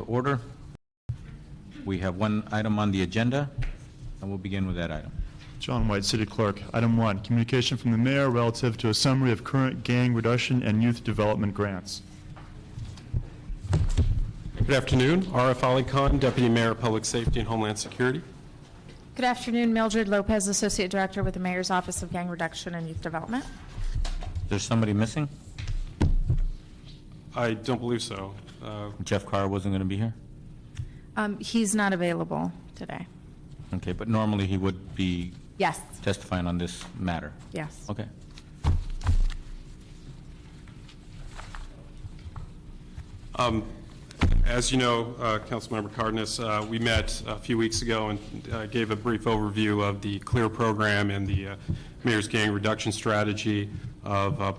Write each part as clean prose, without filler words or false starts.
to order. We have one item on the agenda, and we'll begin with that item. John White, City Clerk. Item 1, communication from the Mayor relative to a summary of current gang reduction and youth development grants. Good afternoon. R.F. Ali Khan, Deputy Mayor of Public Safety and Homeland Security. Good afternoon. Mildred Lopez, Associate Director with the Mayor's Office of Gang Reduction and Youth Development. There's somebody missing? I don't believe so. Jeff Carr wasn't going to be here? He's not available today. Okay, but normally he would be Yes. testifying on this matter. Yes. Okay. As you know, Councilmember Cardenas, we met a few weeks ago and gave a brief overview of the CLEAR program and the Mayor's gang reduction strategy of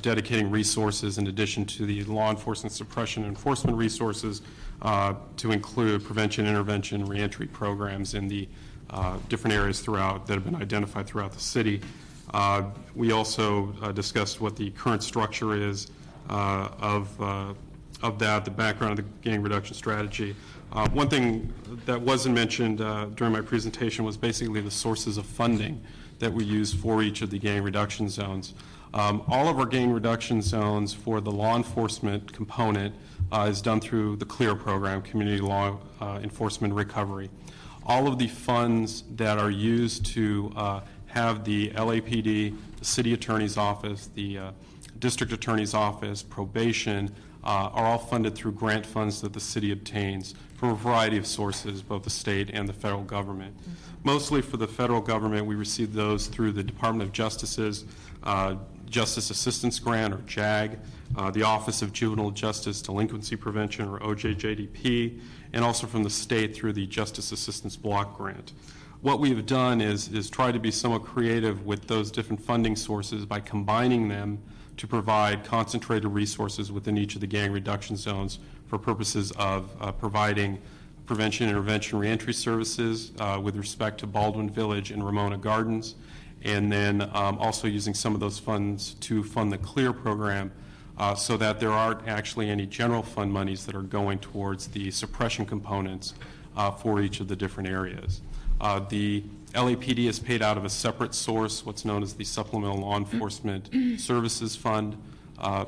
dedicating resources in addition to the law enforcement suppression and enforcement resources to include prevention, intervention, reentry programs in the different areas throughout that have been identified throughout the city. We also discussed what the current structure is of that, the background of the gang reduction strategy. One thing that wasn't mentioned during my presentation was basically the sources of funding that we use for each of the gang reduction zones. All of our gang reduction zones for the law enforcement component is done through the CLEAR program, Community Law Enforcement Recovery. All of the funds that are used to have the LAPD, the City Attorney's Office, the District Attorney's Office, probation, are all funded through grant funds that the city obtains from a variety of sources, both the state and the federal government. Mostly for the federal government, we receive those through the Department of Justice's Justice Assistance Grant, or JAG, the Office of Juvenile Justice Delinquency Prevention, or OJJDP, and also from the state through the Justice Assistance Block Grant. What we have done is try to be somewhat creative with those different funding sources by combining them to provide concentrated resources within each of the gang reduction zones for purposes of providing prevention, intervention, reentry services with respect to Baldwin Village and Ramona Gardens, and then also using some of those funds to fund the CLEAR program so that there aren't actually any general fund monies that are going towards the suppression components for each of the different areas. The LAPD is paid out of a separate source, what's known as the Supplemental Law Enforcement Services Fund,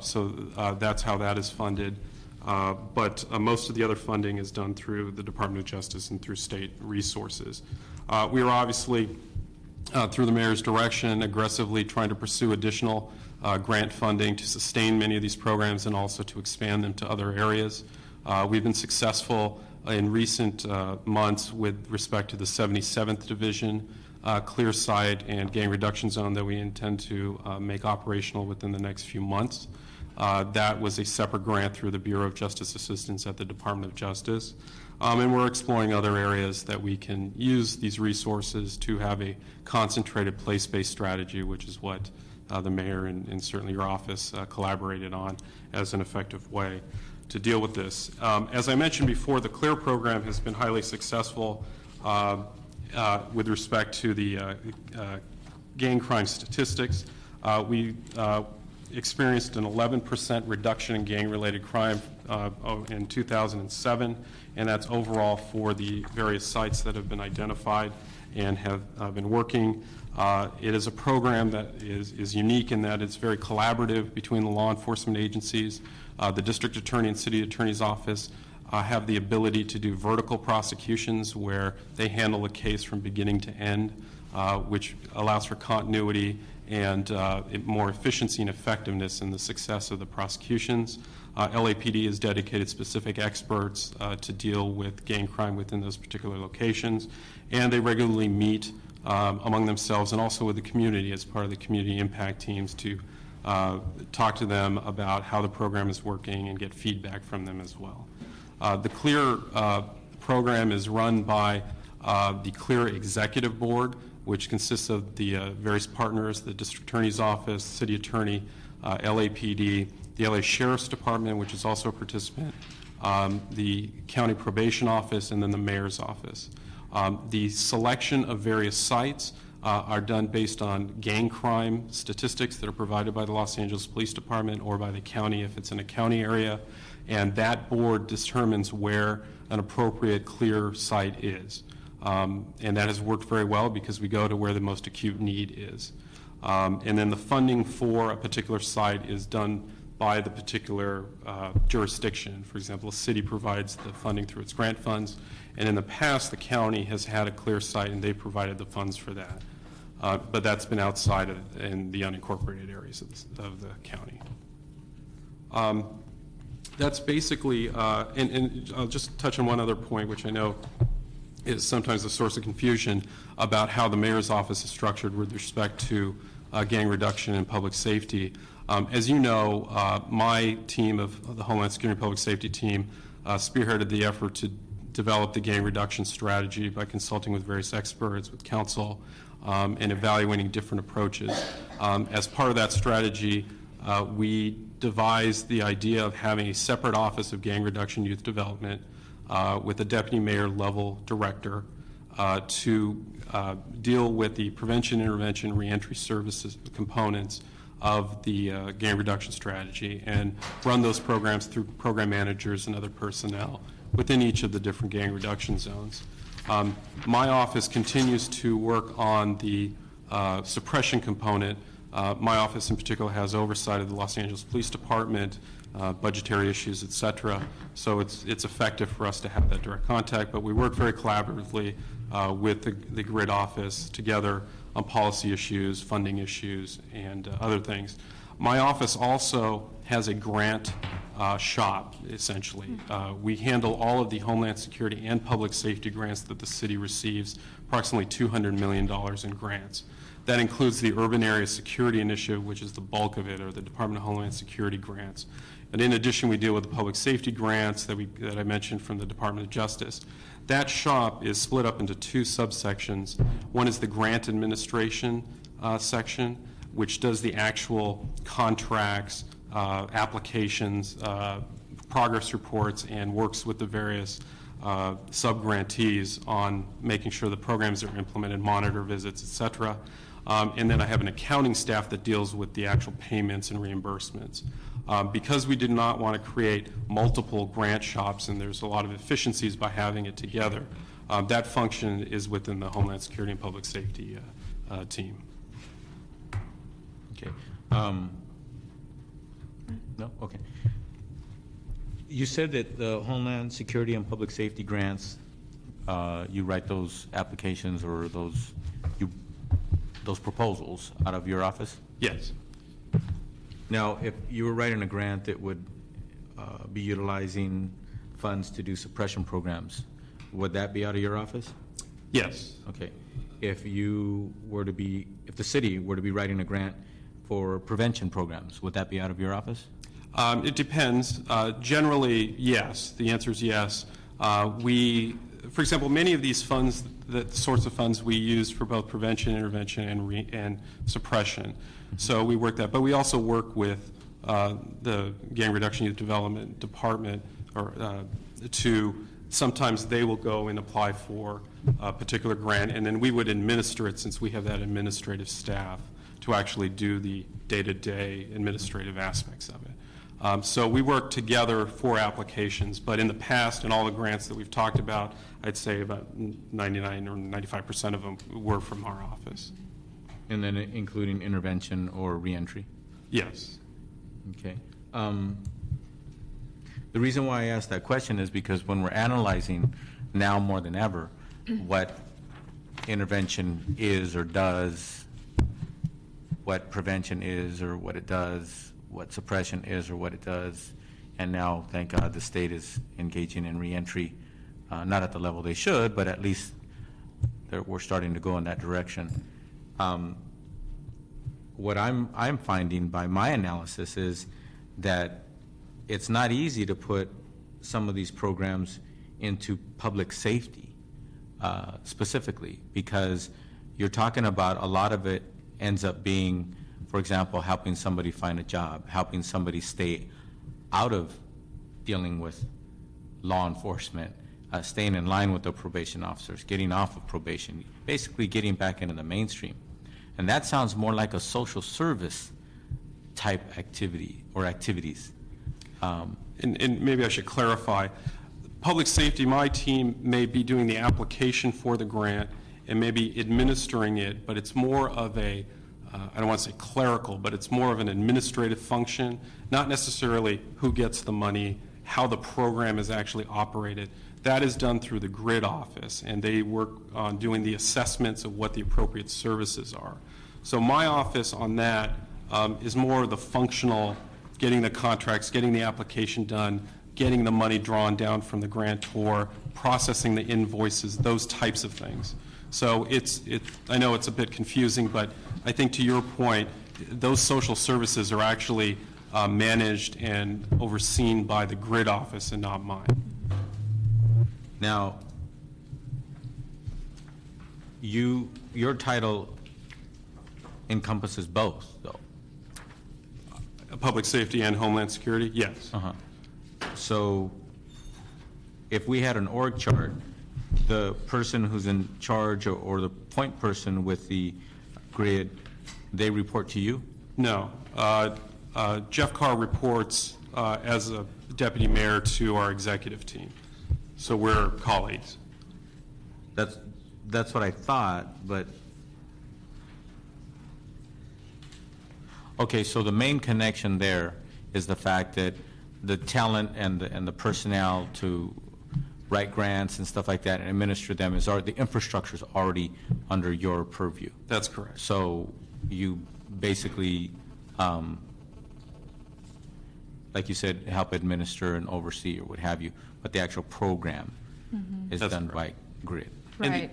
so that's how that is funded. But most of the other funding is done through the Department of Justice and through state resources. We are obviously, through the Mayor's direction, aggressively trying to pursue additional grant funding to sustain many of these programs and also to expand them to other areas. We've been successful in recent months with respect to the 77th Division CLEAR site and gang reduction zone that we intend to make operational within the next few months. That was a separate grant through the Bureau of Justice Assistance at the Department of Justice. And we're exploring other areas that we can use these resources to have a concentrated place-based strategy, which is what the Mayor and certainly your office collaborated on as an effective way to deal with this. As I mentioned before, the CLEAR program has been highly successful with respect to the gang crime statistics. We experienced an 11% reduction in gang-related crime in 2007, and that's overall for the various sites that have been identified and have been working. It is a program that is unique in that it's very collaborative between the law enforcement agencies. The District Attorney and City Attorney's Office have the ability to do vertical prosecutions where they handle a case from beginning to end, which allows for continuity and more efficiency and effectiveness in the success of the prosecutions. LAPD has dedicated specific experts to deal with gang crime within those particular locations, and they regularly meet among themselves and also with the community as part of the community impact teams to talk to them about how the program is working and get feedback from them as well. The CLEAR program is run by the CLEAR Executive Board, which consists of the various partners, the District Attorney's Office, City Attorney, LAPD, the LA Sheriff's Department, which is also a participant, the County Probation Office, and then the Mayor's Office. The selection of various sites are done based on gang crime statistics that are provided by the Los Angeles Police Department or by the county if it's in a county area, and that board determines where an appropriate clear site is. And that has worked very well because we go to where the most acute need is. And then the funding for a particular site is done by the particular jurisdiction. For example, a city provides the funding through its grant funds, and in the past the county has had a clear site and they provided the funds for that. But that's been outside of in the unincorporated areas of the county. That's basically, and I'll just touch on one other point, which I know is sometimes a source of confusion about how the mayor's office is structured with respect to gang reduction and public safety. As you know, my team of the Homeland Security and Public Safety team spearheaded the effort to develop the gang reduction strategy by consulting with various experts, with counsel, and evaluating different approaches. As part of that strategy, we devised the idea of having a separate office of gang reduction youth development with a deputy mayor level director to deal with the prevention, intervention, reentry services components of the gang reduction strategy and run those programs through program managers and other personnel within each of the different gang reduction zones. My office continues to work on the suppression component. My office in particular has oversight of the Los Angeles Police Department, budgetary issues, et cetera. So it's effective for us to have that direct contact, but we work very collaboratively with the GRID office together on policy issues, funding issues, and other things. My office also has a grant shop, essentially. We handle all of the Homeland Security and public safety grants that the city receives, approximately $200 million in grants. That includes the Urban Area Security Initiative, which is the bulk of it, or the Department of Homeland Security grants. And in addition, we deal with the public safety grants that I mentioned from the Department of Justice. That shop is split up into two subsections. One is the grant administration section, which does the actual contracts, applications, progress reports, and works with the various sub-grantees on making sure the programs are implemented, monitor visits, et cetera. And then I have an accounting staff that deals with the actual payments and reimbursements. Because we did not want to create multiple grant shops, and there's a lot of efficiencies by having it together, that function is within the Homeland Security and Public Safety team. Okay. No? Okay. You said that the Homeland Security and Public Safety grants, you write those applications or those proposals out of your office? Yes. Now, if you were writing a grant that would be utilizing funds to do suppression programs, would that be out of your office? Yes. Okay. If the city were to be writing a grant for prevention programs, would that be out of your office? It depends. Generally, yes. The answer is yes. For example, many of these funds, the sorts of funds we use for both prevention, intervention, and suppression. So we work that. But we also work with the Gang Reduction Youth Development Department, to sometimes they will go and apply for a particular grant, and then we would administer it since we have that administrative staff to actually do the day-to-day administrative aspects of it. So we work together for applications, but in the past, in all the grants that we've talked about, I'd say about 99 or 95% of them were from our office. And then including intervention or reentry? Yes. Okay. The reason why I asked that question is because when we're analyzing now more than ever what intervention is or does, what prevention is or what it does, what suppression is or what it does, and now, thank God, the state is engaging in reentry, not at the level they should, but at least we're starting to go in that direction. What I'm finding by my analysis is that it's not easy to put some of these programs into public safety specifically, because you're talking about a lot of it ends up being, for example, helping somebody find a job, helping somebody stay out of dealing with law enforcement, staying in line with the probation officers, getting off of probation, basically getting back into the mainstream. And that sounds more like a social service type activity or activities. And maybe I should clarify. Public safety, my team may be doing the application for the grant and maybe administering it, but it's more of a, I don't want to say clerical, but it's more of an administrative function, not necessarily who gets the money, how the program is actually operated. That is done through the GRID office, and they work on doing the assessments of what the appropriate services are. So my office on that is more the functional, getting the contracts, getting the application done, getting the money drawn down from the grantor, processing the invoices, those types of things. So I know it's a bit confusing, but I think to your point, those social services are actually managed and overseen by the GRID office and not mine. Now, your title encompasses both, though. Public safety and Homeland Security, yes. So if we had an org chart, the person who's in charge or the point person with the GRID, they report to you? No. Jeff Carr reports as a deputy mayor to our executive team. So we're colleagues. That's what I thought, but okay, so the main connection there is the fact that the talent and the personnel to write grants and stuff like that and administer them is already, the infrastructure is already under your purview. That's correct. So you basically, like you said, help administer and oversee or what have you, but the actual program is That's done correct. by GRID. Right.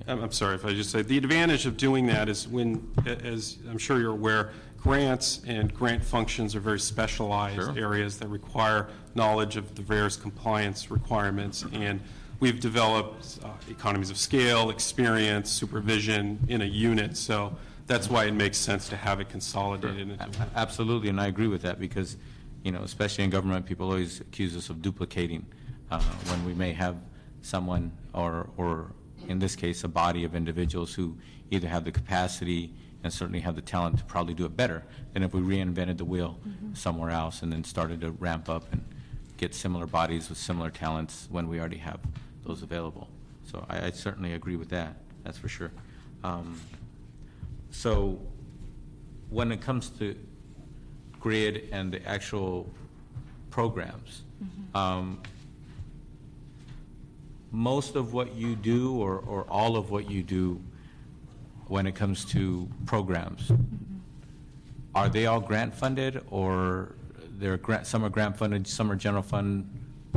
I'm sorry if I just say, the advantage of doing that is when, as I'm sure you're aware, grants and grant functions are very specialized Sure. areas that require knowledge of the various compliance requirements, and we've developed economies of scale, experience, supervision in a unit, so that's why it makes sense to have it consolidated into one. Absolutely, and I agree with that because, you know, especially in government, people always accuse us of duplicating when we may have someone or in this case, a body of individuals who either have the capacity and certainly have the talent to probably do it better than if we reinvented the wheel somewhere else and then started to ramp up and get similar bodies with similar talents when we already have those available. So I certainly agree with that, that's for sure. So when it comes to GRID and the actual programs, most of what you do or all of what you do when it comes to programs, are they all grant funded or some are grant funded, some are general fund?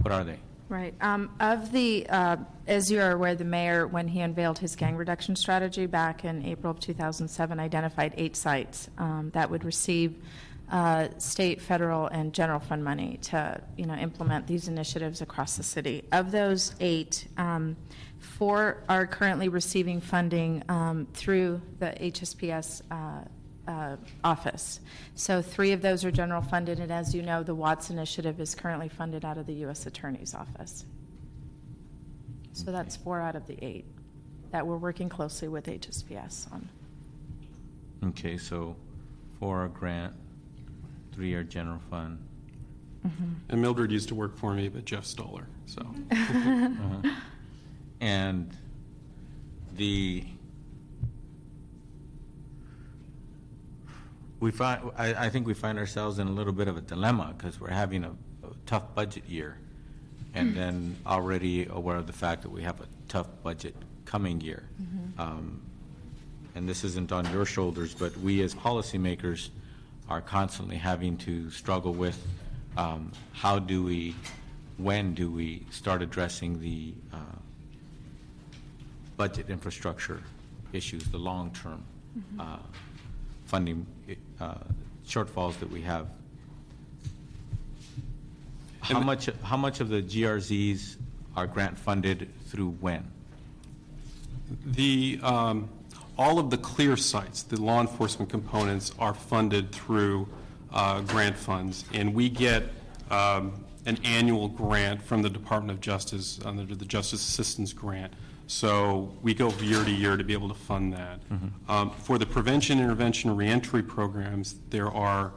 What are they? Right. As you are aware, the mayor, when he unveiled his gang reduction strategy back in April of 2007, identified 8 sites that would receive state, federal, and general fund money to, implement these initiatives across the city. Of those 8, 4 are currently receiving funding through the HSPS office. So 3 of those are general funded, and as you know, the Watts Initiative is currently funded out of the U.S. Attorney's Office. So that's 4 out of the 8 that we're working closely with HSPS on. Okay, so 4 are grant, 3 are general fund. And Mildred used to work for me, but Jeff stole her, so. And I think we find ourselves in a little bit of a dilemma because we're having a tough budget year and then already aware of the fact that we have a tough budget coming year. And this isn't on your shoulders, but we as policymakers are constantly having to struggle with when do we start addressing the budget infrastructure issues, the long-term funding shortfalls that we have. How much of the GRZs are grant funded through when? All of the clear sites, the law enforcement components, are funded through grant funds, and we get an annual grant from the Department of Justice under the Justice Assistance Grant. So we go year to year to be able to fund that. For the prevention, intervention, and reentry programs, there are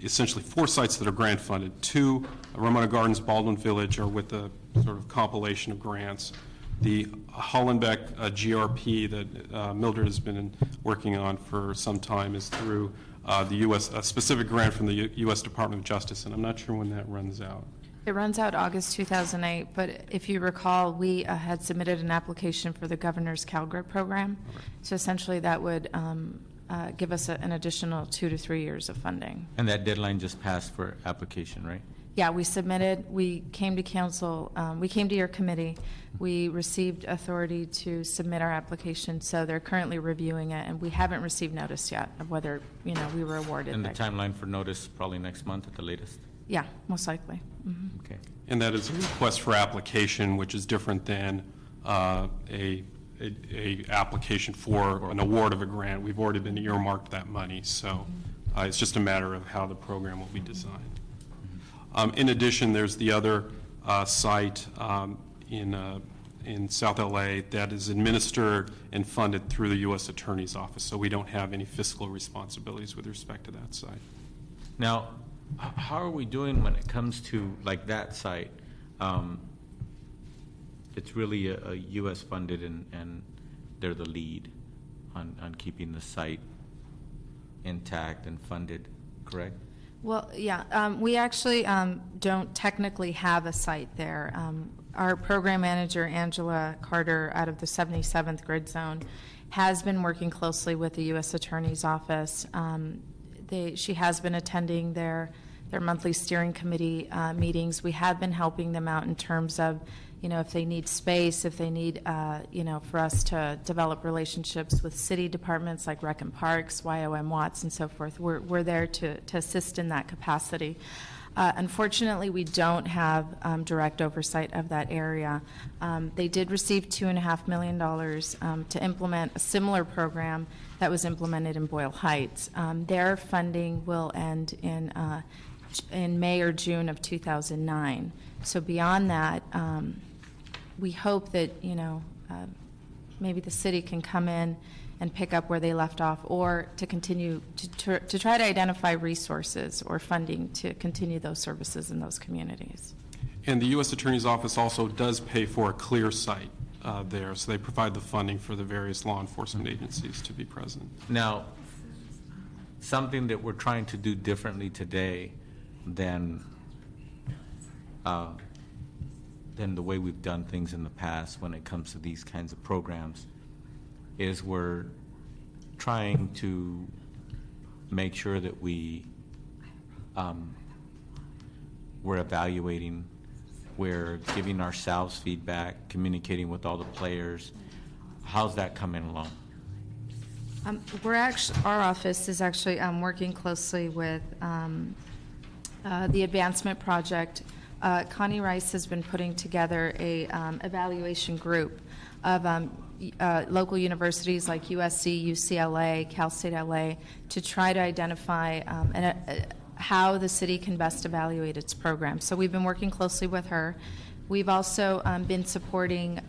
essentially 4 sites that are grant funded. 2, Ramona Gardens, Baldwin Village, are with a sort of compilation of grants. The Hollenbeck GRP that Mildred has been working on for some time is through the U.S., a specific grant from the U.S. Department of Justice, and I'm not sure when that runs out. It runs out August 2008, but if you recall, we had submitted an application for the Governor's CalGRIP program. So essentially that would give us an additional 2 to 3 years of funding. And that deadline just passed for application, right? Yeah, we submitted, we came to council, we came to your committee, we received authority to submit our application, so they're currently reviewing it, and we haven't received notice yet of whether, we were awarded. And the timeline for notice probably next month at the latest? Yeah, most likely. Okay. And that is a request for application, which is different than a application for an award of a grant. We've already been earmarked that money, so it's just a matter of how the program will be designed. In addition, there's the other site in South LA that is administered and funded through the U.S. Attorney's Office, so we don't have any fiscal responsibilities with respect to that site. Now, how are we doing when it comes to like that site? It's really a U.S. funded and they're the lead on keeping the site intact and funded, correct? Well, yeah, we actually don't technically have a site there. Our program manager, Angela Carter, out of the 77th Grid Zone, has been working closely with the U.S. Attorney's Office. She has been attending their monthly steering committee meetings. We have been helping them out in terms of, if they need space, if they need, for us to develop relationships with city departments like Rec and Parks, YOM Watts, and so forth. We're there to assist in that capacity. Unfortunately, we don't have direct oversight of that area. They did receive $2.5 million to implement a similar program that was implemented in Boyle Heights. Their funding will end in May or June of 2009. So beyond that, we hope that maybe the city can come in and pick up where they left off, or to continue to try to identify resources or funding to continue those services in those communities. And the U.S. Attorney's Office also does pay for a clear site there, so they provide the funding for the various law enforcement agencies to be present. Now, something that we're trying to do differently today than the way we've done things in the past when it comes to these kinds of programs is we're trying to make sure that we're evaluating, we're giving ourselves feedback, communicating with all the players. How's that coming along? Our office is actually working closely with the Advancement Project. Connie Rice has been putting together a evaluation group of local universities like USC, UCLA, Cal State LA to try to identify how the city can best evaluate its program. So we've been working closely with her. We've also been supporting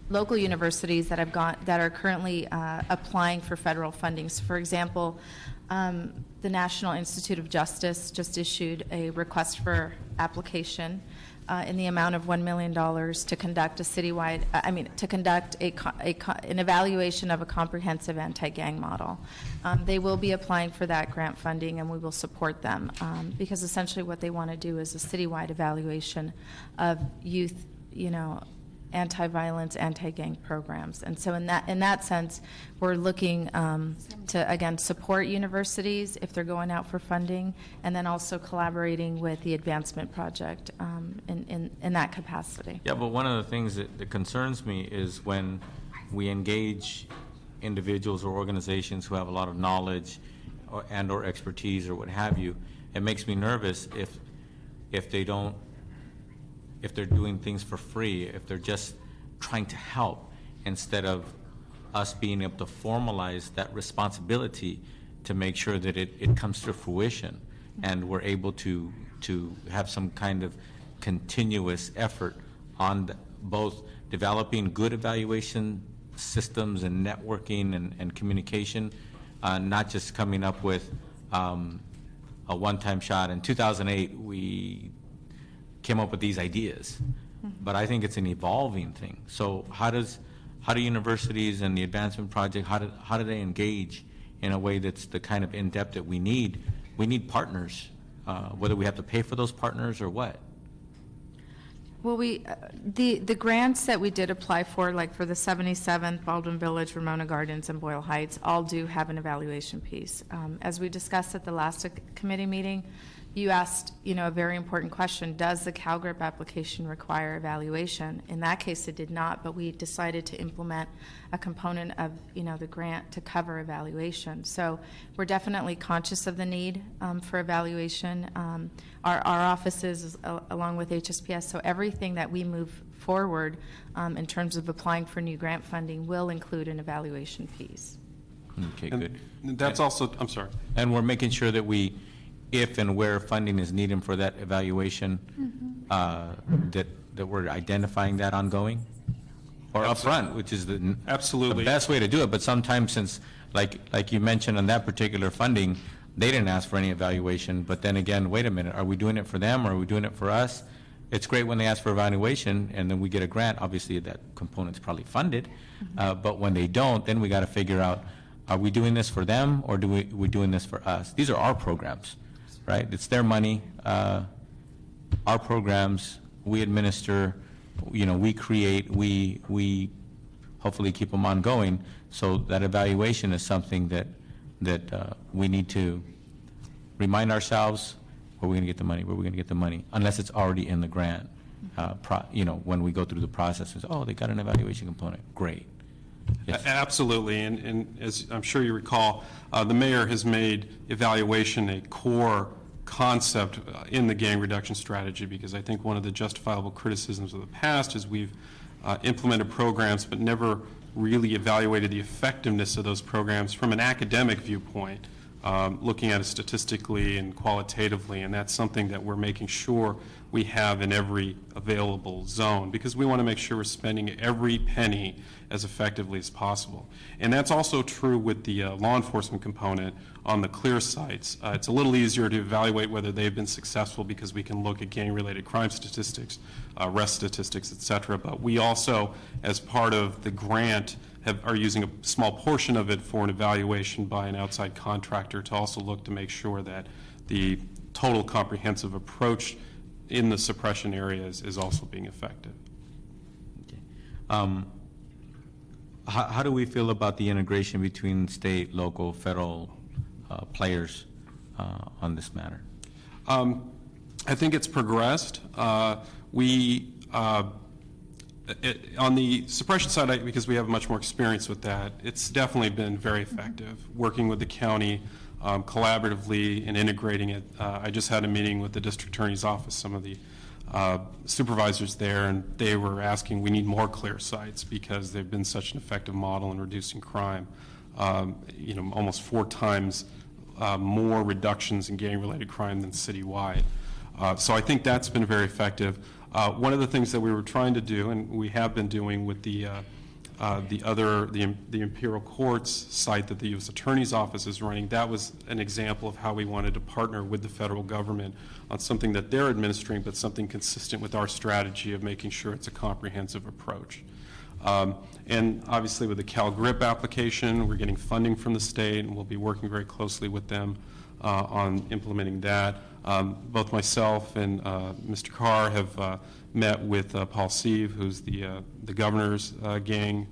local universities that are currently applying for federal funding. So for example, the National Institute of Justice just issued a request for application in the amount of $1 million to conduct a citywide, to conduct an evaluation of a comprehensive anti-gang model. They will be applying for that grant funding, and we will support them because essentially what they want to do is a citywide evaluation of youth, anti-violence, anti-gang programs. And so in that sense, we're looking to, again, support universities if they're going out for funding, and then also collaborating with the Advancement Project in that capacity. Yeah, but one of the things that concerns me is when we engage individuals or organizations who have a lot of knowledge or expertise or what have you, it makes me nervous if they're doing things for free, if they're just trying to help instead of us being able to formalize that responsibility to make sure that it comes to fruition. and we're able to have some kind of continuous effort on both developing good evaluation systems and networking and communication, not just coming up with a one-time shot. In 2008, we came up with these ideas, but I think it's an evolving thing. So how do universities and the advancement project, how do they engage in a way that's the kind of in-depth that we need? We need partners, whether we have to pay for those partners or what. Well, the grants that we did apply for, like for the 77th, Baldwin Village, Ramona Gardens, and Boyle Heights, all do have an evaluation piece. As we discussed at the last committee meeting, you asked, a very important question: does the CalGRIP application require evaluation? In that case, it did not, but we decided to implement a component of, the grant to cover evaluation. So we're definitely conscious of the need for evaluation. Our offices, along with HSPS, so everything that we move forward in terms of applying for new grant funding will include an evaluation piece. Okay, And good. that's also, I'm sorry. And we're making sure that if and where funding is needed for that evaluation, that we're identifying that ongoing or upfront, which is the Absolutely. best way to do it. But sometimes, since like you mentioned on that particular funding, they didn't ask for any evaluation. But then again, wait a minute, are we doing it for them or are we doing it for us? It's great when they ask for evaluation and then we get a grant. Obviously, that component's probably funded. But when they don't, then we got to figure out, are we doing this for them or we doing this for us? These are our programs, right? It's their money, our programs, we administer, we create, we hopefully keep them ongoing. So that evaluation is something that we need to remind ourselves, where are we going to get the money, where are we going to get the money, unless it's already in the grant. When we go through the process, it's, they got an evaluation component, great. Yes. Absolutely, and as I'm sure you recall, the mayor has made evaluation a core concept in the gang reduction strategy, because I think one of the justifiable criticisms of the past is we've implemented programs but never really evaluated the effectiveness of those programs from an academic viewpoint, looking at it statistically and qualitatively, and that's something that we're making sure we have in every available zone, because we want to make sure we're spending every penny as effectively as possible. And that's also true with the law enforcement component on the clear sites. It's a little easier to evaluate whether they've been successful because we can look at gang-related crime statistics, arrest statistics, et cetera. But we also, as part of the grant, are using a small portion of it for an evaluation by an outside contractor to also look to make sure that the total comprehensive approach in the suppression areas is also being effective. Okay. How do we feel about the integration between state, local, federal players on this matter? I think it's progressed. On the suppression side, because we have much more experience with that, it's definitely been very effective, working with the county collaboratively and integrating it. I just had a meeting with the district attorney's office, some of the supervisors there, and they were asking, we need more clear sites because they've been such an effective model in reducing crime. Almost 4 times more reductions in gang-related crime than citywide. So I think that's been very effective. One of the things that we were trying to do, and we have been doing with the Imperial Courts site that the U.S. Attorney's Office is running, that was an example of how we wanted to partner with the federal government on something that they're administering, but something consistent with our strategy of making sure it's a comprehensive approach. And obviously with the CalGRIP application, we're getting funding from the state, and we'll be working very closely with them on implementing that. Both myself and Mr. Carr have met with Paul Sieve, who's the governor's gang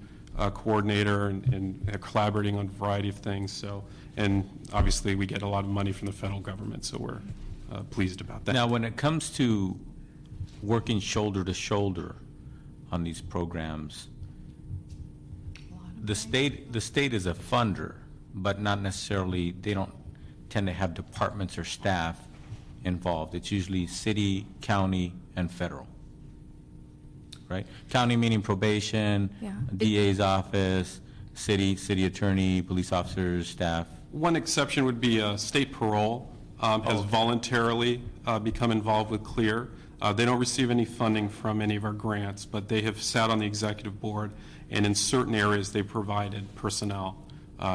coordinator, and collaborating on a variety of things. So, and obviously we get a lot of money from the federal government, so we're pleased about that. Now, when it comes to working shoulder to shoulder on these programs, the state is a funder, but not necessarily, they don't tend to have departments or staff involved. It's usually city, county, and federal, right? County meaning probation, Yeah. DA's office, city attorney, police officers, staff. One exception would be state parole. has voluntarily become involved with CLEAR. They don't receive any funding from any of our grants, but they have sat on the executive board, and in certain areas they provided personnel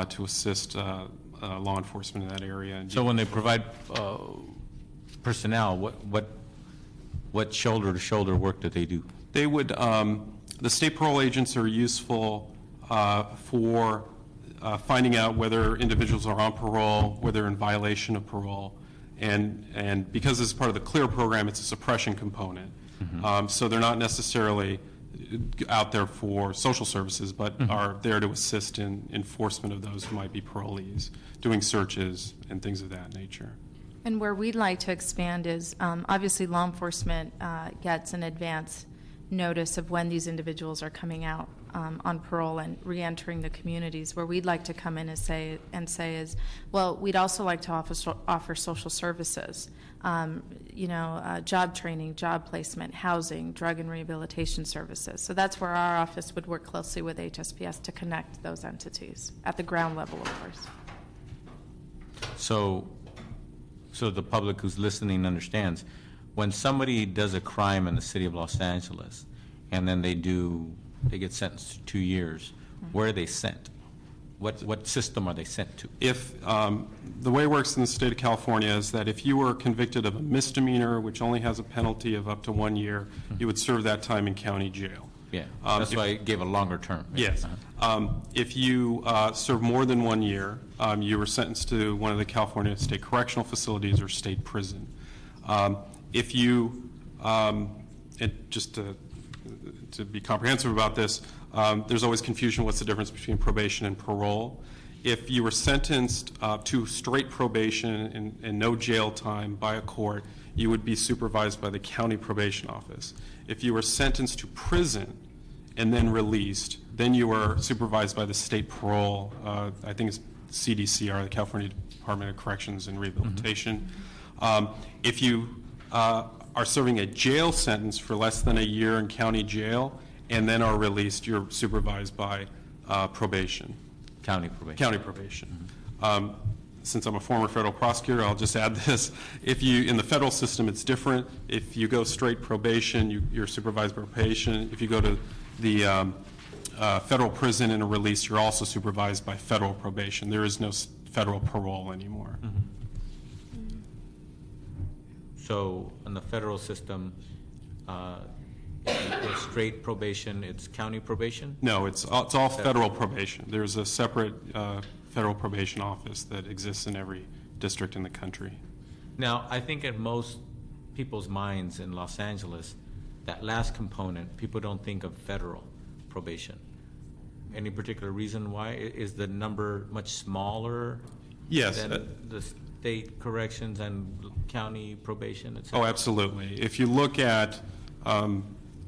to assist law enforcement in that area. So when they provide personnel, what shoulder-to-shoulder work do they do? They would, the state parole agents are useful for finding out whether individuals are on parole, whether they're in violation of parole, and because this is part of the CLEAR program, it's a suppression component. So they're not necessarily out there for social services, but are there to assist in enforcement of those who might be parolees, doing searches and things of that nature. And where we'd like to expand is, obviously, law enforcement gets an advance notice of when these individuals are coming out on parole and reentering the communities. Where we'd like to come in and say is, well, we'd also like to offer social services, job training, job placement, housing, drug and rehabilitation services. So that's where our office would work closely with HSPS to connect those entities at the ground level, of course. So the public who's listening understands, when somebody does a crime in the city of Los Angeles and then they get sentenced to 2 years, where are they sent? What system are they sent to? If the way it works in the state of California is that if you were convicted of a misdemeanor, which only has a penalty of up to 1 year, you would serve that time in county jail. Yeah, that's why I gave a longer term. Yes. If you serve more than 1 year, you were sentenced to one of the California state correctional facilities or state prison. If you, just to be comprehensive about this, there's always confusion what's the difference between probation and parole. If you were sentenced to straight probation and no jail time by a court, you would be supervised by the county probation office. If you were sentenced to prison and then released, then you were supervised by the state parole, I think it's CDCR, the California Department of Corrections and Rehabilitation. If you are serving a jail sentence for less than a year in county jail and then are released, you're supervised by probation. County probation. County probation. Since I'm a former federal prosecutor, I'll just add this. If you, in the federal system, it's different. If you go straight probation, you're supervised by probation. If you go to the federal prison and are released, you're also supervised by federal probation. There is no federal parole anymore. So in the federal system, it's straight probation, it's county probation? No, it's all federal probation. There's a separate federal probation office that exists in every district in the country. Now, I think in most people's minds in Los Angeles, that last component, people don't think of federal probation. Any particular reason why? Is the number much smaller Yes. than the state corrections and county probation, et cetera? Oh, absolutely. If you look at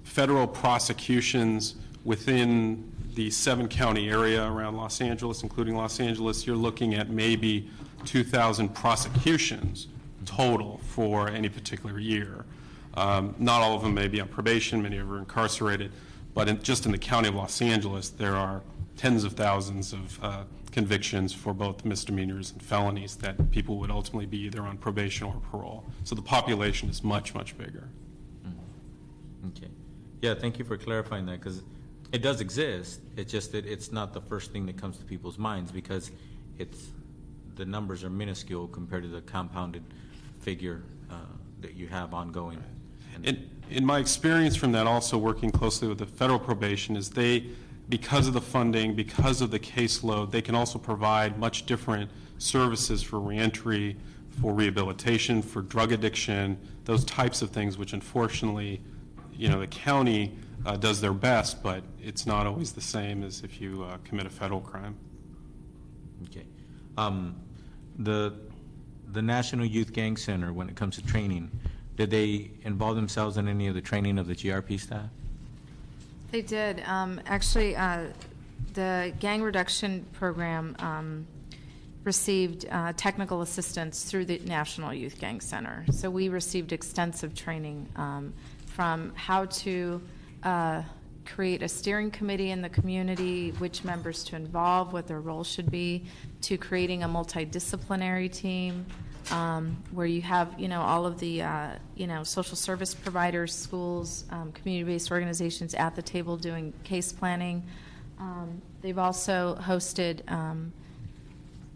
federal prosecutions within the 7-county area around Los Angeles, including Los Angeles, you're looking at maybe 2,000 prosecutions total for any particular year. Not all of them may be on probation, many of them are incarcerated, but just in the county of Los Angeles, there are tens of thousands of convictions for both misdemeanors and felonies that people would ultimately be either on probation or parole. So the population is much, much bigger. Okay. Yeah, thank you for clarifying that, because it does exist. It's just that it's not the first thing that comes to people's minds, because the numbers are minuscule compared to the compounded figure that you have ongoing. In my experience from that, also working closely with the federal probation, is because of the funding, because of the caseload, they can also provide much different services for reentry, for rehabilitation, for drug addiction, those types of things, which unfortunately, the county does their best, but it's not always the same as if you commit a federal crime. Okay. The National Youth Gang Center, when it comes to training, did they involve themselves in any of the training of the GRP staff? They did. Actually, the gang reduction program received technical assistance through the National Youth Gang Center. So we received extensive training from how to create a steering committee in the community, which members to involve, what their role should be, to creating a multidisciplinary team, where you have, all of the, social service providers, schools, community-based organizations at the table doing case planning. They've also hosted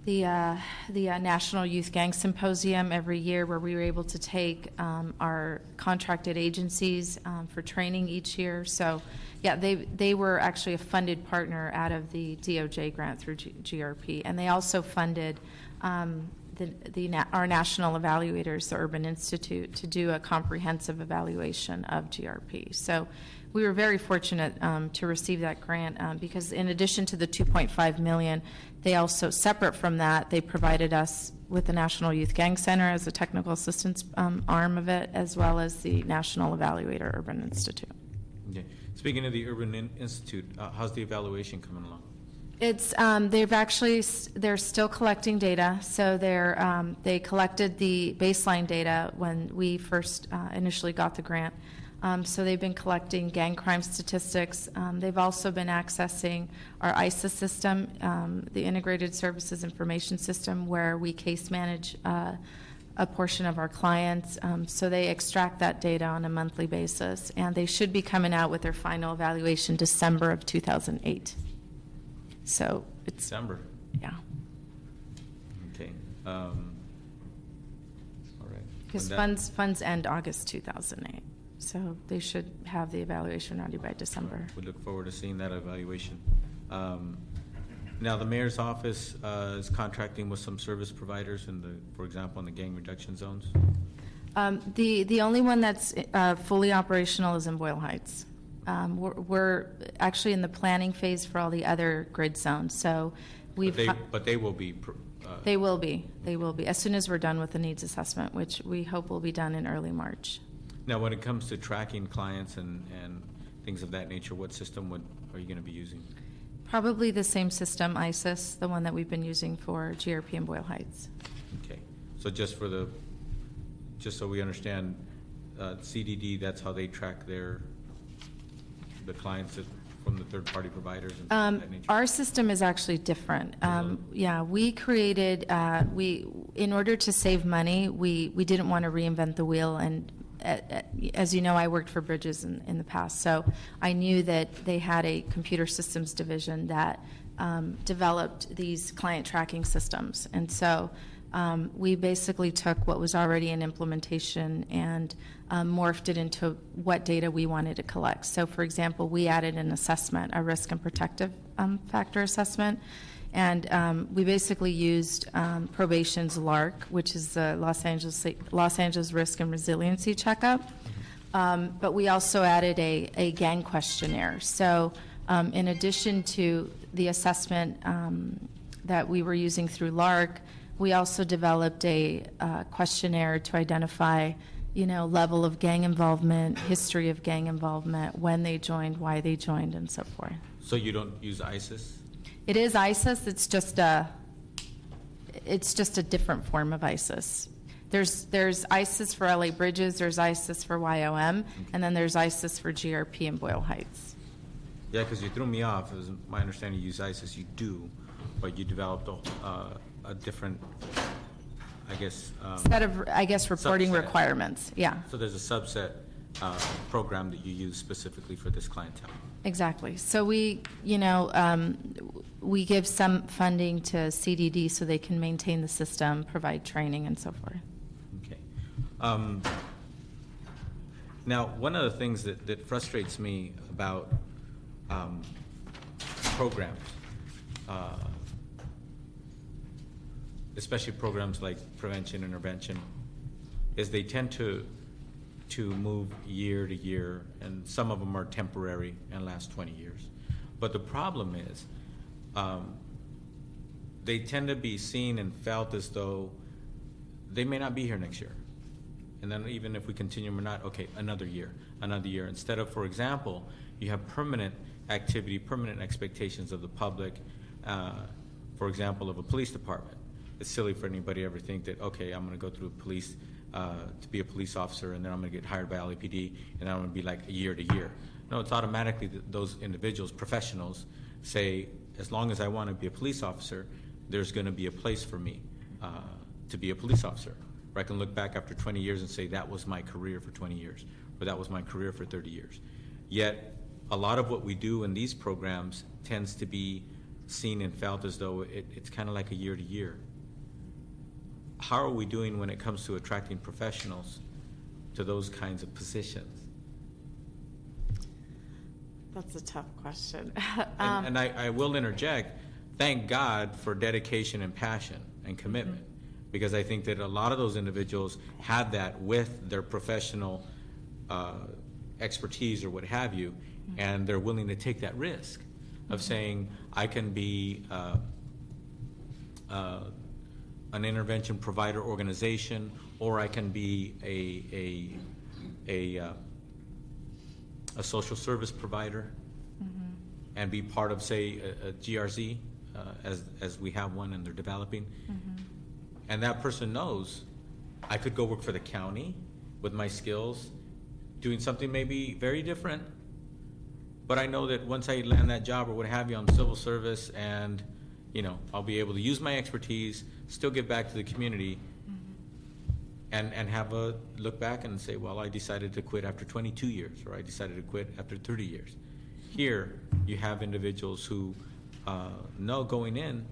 the National Youth Gang Symposium every year, where we were able to take our contracted agencies for training each year. So, yeah, they were actually a funded partner out of the DOJ grant through GRP, and they also funded our national evaluators, the Urban Institute, to do a comprehensive evaluation of GRP. So we were very fortunate to receive that grant because in addition to the $2.5 million, they also, separate from that, they provided us with the National Youth Gang Center as a technical assistance arm of it, as well as the National Evaluator Urban Institute. Okay. Speaking of the Urban Institute, how's the evaluation coming along? It's they're still collecting data. So they collected the baseline data when we first initially got the grant. So they've been collecting gang crime statistics. They've also been accessing our ISIS system, the Integrated Services Information System, where we case manage a portion of our clients. So they extract that data on a monthly basis, and they should be coming out with their final evaluation December of 2008. So it's December. Yeah. Okay. All right. Because When that- funds end August 2008. So they should have the evaluation ready by December. We look forward to seeing that evaluation. Now, the mayor's office is contracting with some service providers for example, in the gang reduction zones. The only one that's fully operational is in Boyle Heights. We're actually in the planning phase for all the other grid zones. So But they will be. They will be. They will be as soon as we're done with the needs assessment, which we hope will be done in early March. Now, when it comes to tracking clients and things of that nature, what system are you going to be using? Probably the same system, ISIS, the one that we've been using for GRP in Boyle Heights. Okay. So just so we understand, CDD, that's how they track the clients from the third-party providers and things of that nature? Our system is actually different. Yeah, we created, in order to save money, we didn't want to reinvent the wheel. And as you know, I worked for Bridges in the past, so I knew that they had a computer systems division that developed these client tracking systems. And so we basically took what was already in implementation and morphed it into what data we wanted to collect. So, for example, we added an assessment, a risk and protective factor assessment, and we basically used Probation's LARC, which is the Los Angeles Risk and Resiliency Checkup, but we also added a gang questionnaire. So, in addition to the assessment that we were using through LARC, we also developed a questionnaire to identify, level of gang involvement, history of gang involvement, when they joined, why they joined, and so forth. So you don't use ISIS? It is ISIS. It's just a different form of ISIS. There's ISIS for LA Bridges, there's ISIS for YOM, and then there's ISIS for GRP in Boyle Heights. Yeah, because you threw me off. It was my understanding you use ISIS. You do, but you developed a different, I guess... set of, reporting subset. Requirements, yeah. So there's a subset program that you use specifically for this clientele. Exactly. So we give some funding to CDD so they can maintain the system, provide training, and so forth. Okay. Now, one of the things that frustrates me about programs, especially programs like prevention and intervention, is they tend to move year to year, and some of them are temporary and last 20 years. But the problem is they tend to be seen and felt as though they may not be here next year. And then even if we continue or not, okay, another year. Instead of, for example, you have permanent activity, permanent expectations of the public, for example, of a police department. It's silly for anybody to ever think that, okay, I'm going to go through police to be a police officer, and then I'm going to get hired by LAPD, and I'm going to be like year to year. No, it's automatically that those individuals, professionals, say, as long as I want to be a police officer, there's going to be a place for me to be a police officer, or I can look back after 20 years and say that was my career for 20 years, or that was my career for 30 years. Yet, a lot of what we do in these programs tends to be seen and felt as though it's kind of like a year to year. How are we doing when it comes to attracting professionals to those kinds of positions? That's a tough question. And I will interject, thank God for dedication and passion and commitment, because I think that a lot of those individuals have that with their professional expertise or what have you, and they're willing to take that risk of saying, I can be an intervention provider organization, or I can be a social service provider and be part of, say, a GRZ, as we have one and they're developing. And that person knows I could go work for the county with my skills, doing something maybe very different, but I know that once I land that job or what have you, I'm civil service, and I'll be able to use my expertise, still give back to the community, and have a look back and say, well, I decided to quit after 22 years, or I decided to quit after 30 years. Here, you have individuals who know going in,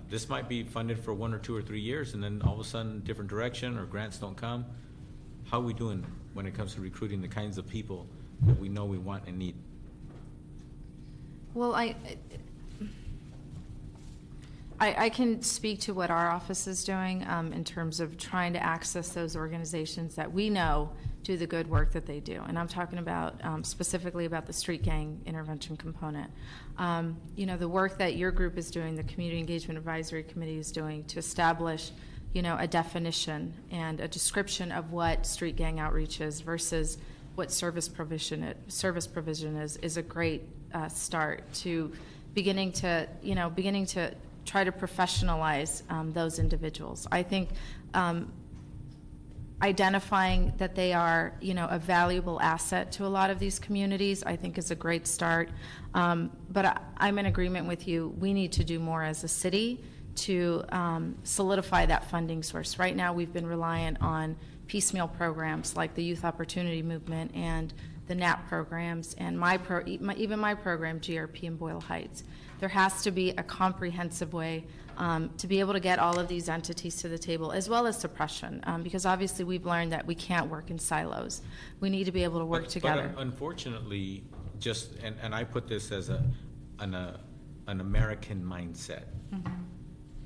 this might be funded for 1 or 2 or 3 years, and then all of a sudden, different direction, or grants don't come. How are we doing when it comes to recruiting the kinds of people that we know we want and need? Well, I can speak to what our office is doing in terms of trying to access those organizations that we know do the good work that they do. And I'm talking about specifically about the street gang intervention component. The work that your group is doing, the Community Engagement Advisory Committee is doing to establish, a definition and a description of what street gang outreach is versus what service provision is a great start to beginning to try to professionalize those individuals. I think identifying that they are, a valuable asset to a lot of these communities, I think is a great start. But I'm in agreement with you. We need to do more as a city to solidify that funding source. Right now, we've been reliant on piecemeal programs like the Youth Opportunity Movement and the NAP programs, and even my program, GRP in Boyle Heights. There has to be a comprehensive way to be able to get all of these entities to the table, as well as suppression, because obviously we've learned that we can't work in silos. We need to be able to work together. But unfortunately, and I put this as an American mindset.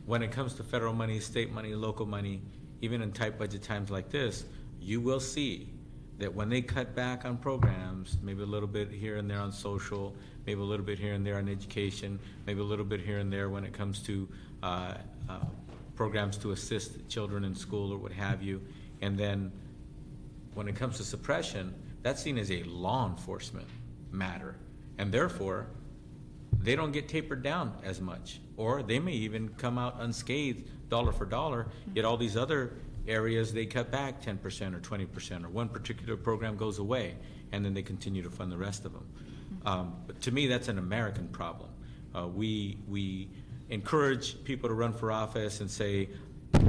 When it comes to federal money, state money, local money, even in tight budget times like this, you will see that when they cut back on programs, maybe a little bit here and there on social, maybe a little bit here and there on education, maybe a little bit here and there when it comes to programs to assist children in school or what have you. And then when it comes to suppression, that's seen as a law enforcement matter. And therefore, they don't get tapered down as much. Or they may even come out unscathed, dollar for dollar, yet all these other areas they cut back 10% or 20%, or one particular program goes away, and then they continue to fund the rest of them. But to me, that's an American problem. We encourage people to run for office and say,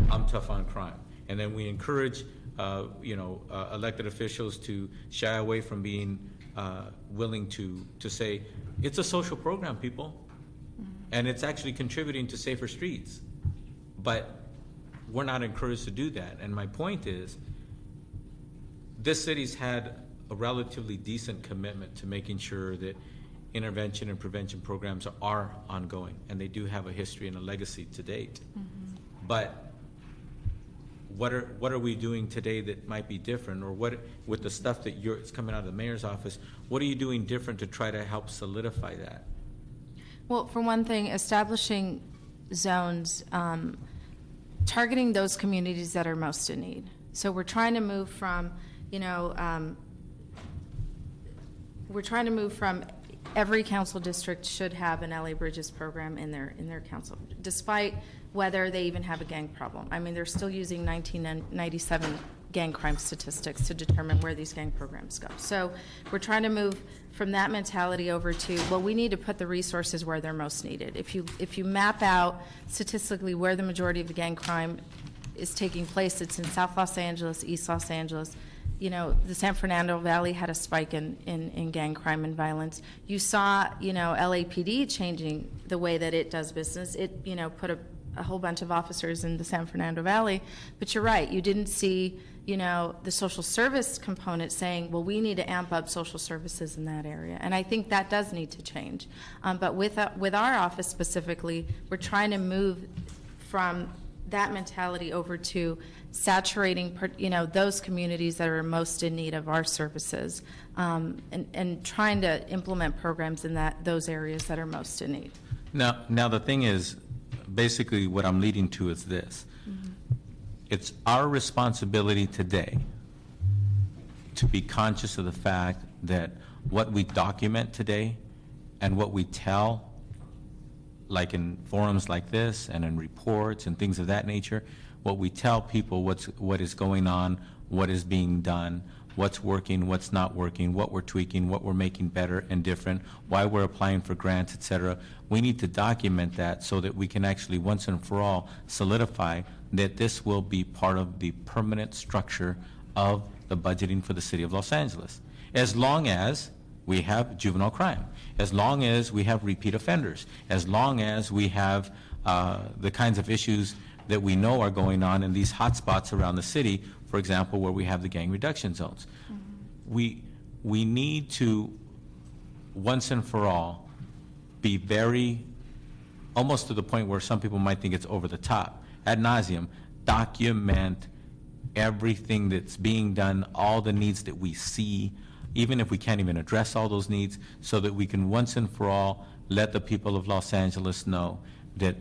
I'm tough on crime. And then we encourage elected officials to shy away from being willing to say, it's a social program, people, and it's actually contributing to safer streets. But we're not encouraged to do that. And my point is, this city's had a relatively decent commitment to making sure that intervention and prevention programs are ongoing, and they do have a history and a legacy to date. But what are we doing today that might be different, or what, with the stuff that it's coming out of the mayor's office, what are you doing different to try to help solidify that? Well, for one thing, establishing zones, targeting those communities that are most in need. So we're trying to move from, every council district should have an LA Bridges program in their council, despite whether they even have a gang problem. I mean, they're still using 1997 gang crime statistics to determine where these gang programs go. So we're trying to move from that mentality over to, well, we need to put the resources where they're most needed. If you map out statistically where the majority of the gang crime is taking place, it's in South Los Angeles, East Los Angeles. You know, the San Fernando Valley had a spike in gang crime and violence. You saw, you know, LAPD changing the way that it does business. It, you know, put a whole bunch of officers in the San Fernando Valley. But you're right, you didn't see, you know, the social service component saying, well, we need to amp up social services in that area. And I think that does need to change. But with our office specifically, we're trying to move from that mentality over to saturating, you know, those communities that are most in need of our services, and trying to implement programs in those areas that are most in need. Now the thing is, basically what I'm leading to is this. It's our responsibility today to be conscious of the fact that what we document today and what we tell, like in forums like this and in reports and things of that nature, what we tell people what is going on, what is being done, what's working, what's not working, what we're tweaking, what we're making better and different, why we're applying for grants, et cetera. We need to document that so that we can actually once and for all solidify that this will be part of the permanent structure of the budgeting for the city of Los Angeles. As long as we have juvenile crime, as long as we have repeat offenders, as long as we have the kinds of issues that we know are going on in these hot spots around the city, for example, where we have the gang reduction zones. We need to, once and for all, be very, almost to the point where some people might think it's over the top, ad nauseum, document everything that's being done, all the needs that we see, even if we can't even address all those needs, so that we can once and for all let the people of Los Angeles know that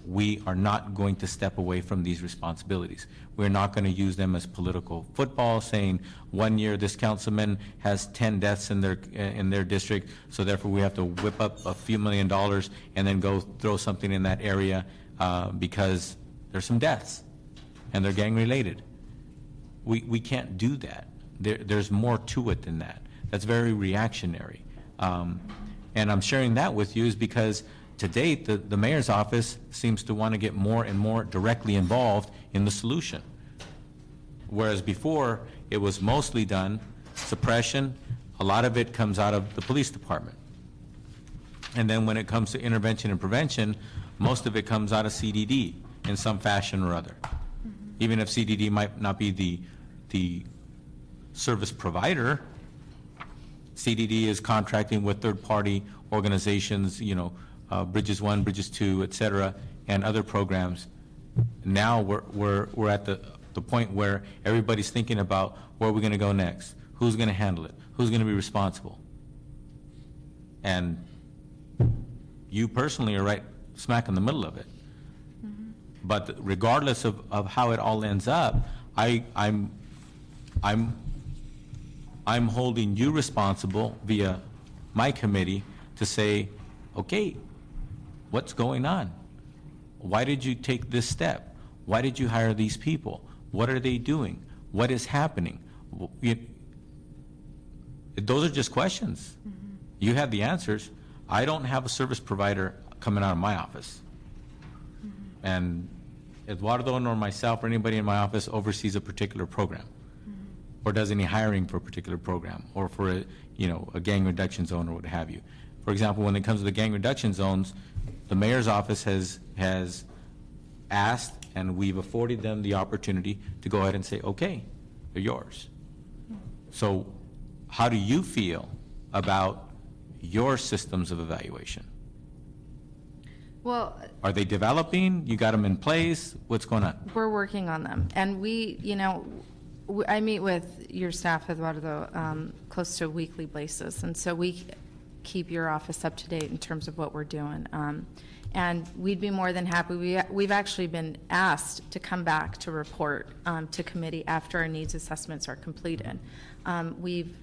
we are not going to step away from these responsibilities. We're not going to use them as political football, saying 1 year this councilman has 10 deaths in their district, so therefore we have to whip up a few $1 million and then go throw something in that area because there's some deaths and they're gang related. We can't do that. There's more to it than that. That's very reactionary. And I'm sharing that with you is because to date, the mayor's office seems to want to get more and more directly involved in the solution. Whereas before, it was mostly done, suppression, a lot of it comes out of the police department. And then when it comes to intervention and prevention, most of it comes out of CDD in some fashion or other. Even if CDD might not be the service provider, CDD is contracting with third-party organizations, you know, Bridges 1, Bridges 2, et cetera, and other programs. Now we're at the point where everybody's thinking about where we're going to go next, who's going to handle it, who's going to be responsible. And you personally are right smack in the middle of it. But regardless of how it all ends up, I'm holding you responsible via my committee to say, okay, what's going on? Why did you take this step? Why did you hire these people? What are they doing? What is happening? Those are just questions. You have the answers. I don't have a service provider coming out of my office. And Eduardo nor myself or anybody in my office oversees a particular program or does any hiring for a particular program or for a gang reduction zone or what have you. For example, when it comes to the gang reduction zones, the mayor's office has asked, and we've afforded them the opportunity to go ahead and say, okay, they're yours. So how do you feel about your systems of evaluation? Well, are they developing? You got them in place? What's going on? we're working on them. And I meet with your staff, Eduardo, close to a weekly basis. And so we keep your office up to date in terms of what we're doing. And we'd be more than happy. We've actually been asked to come back to report to committee after our needs assessments are completed. We've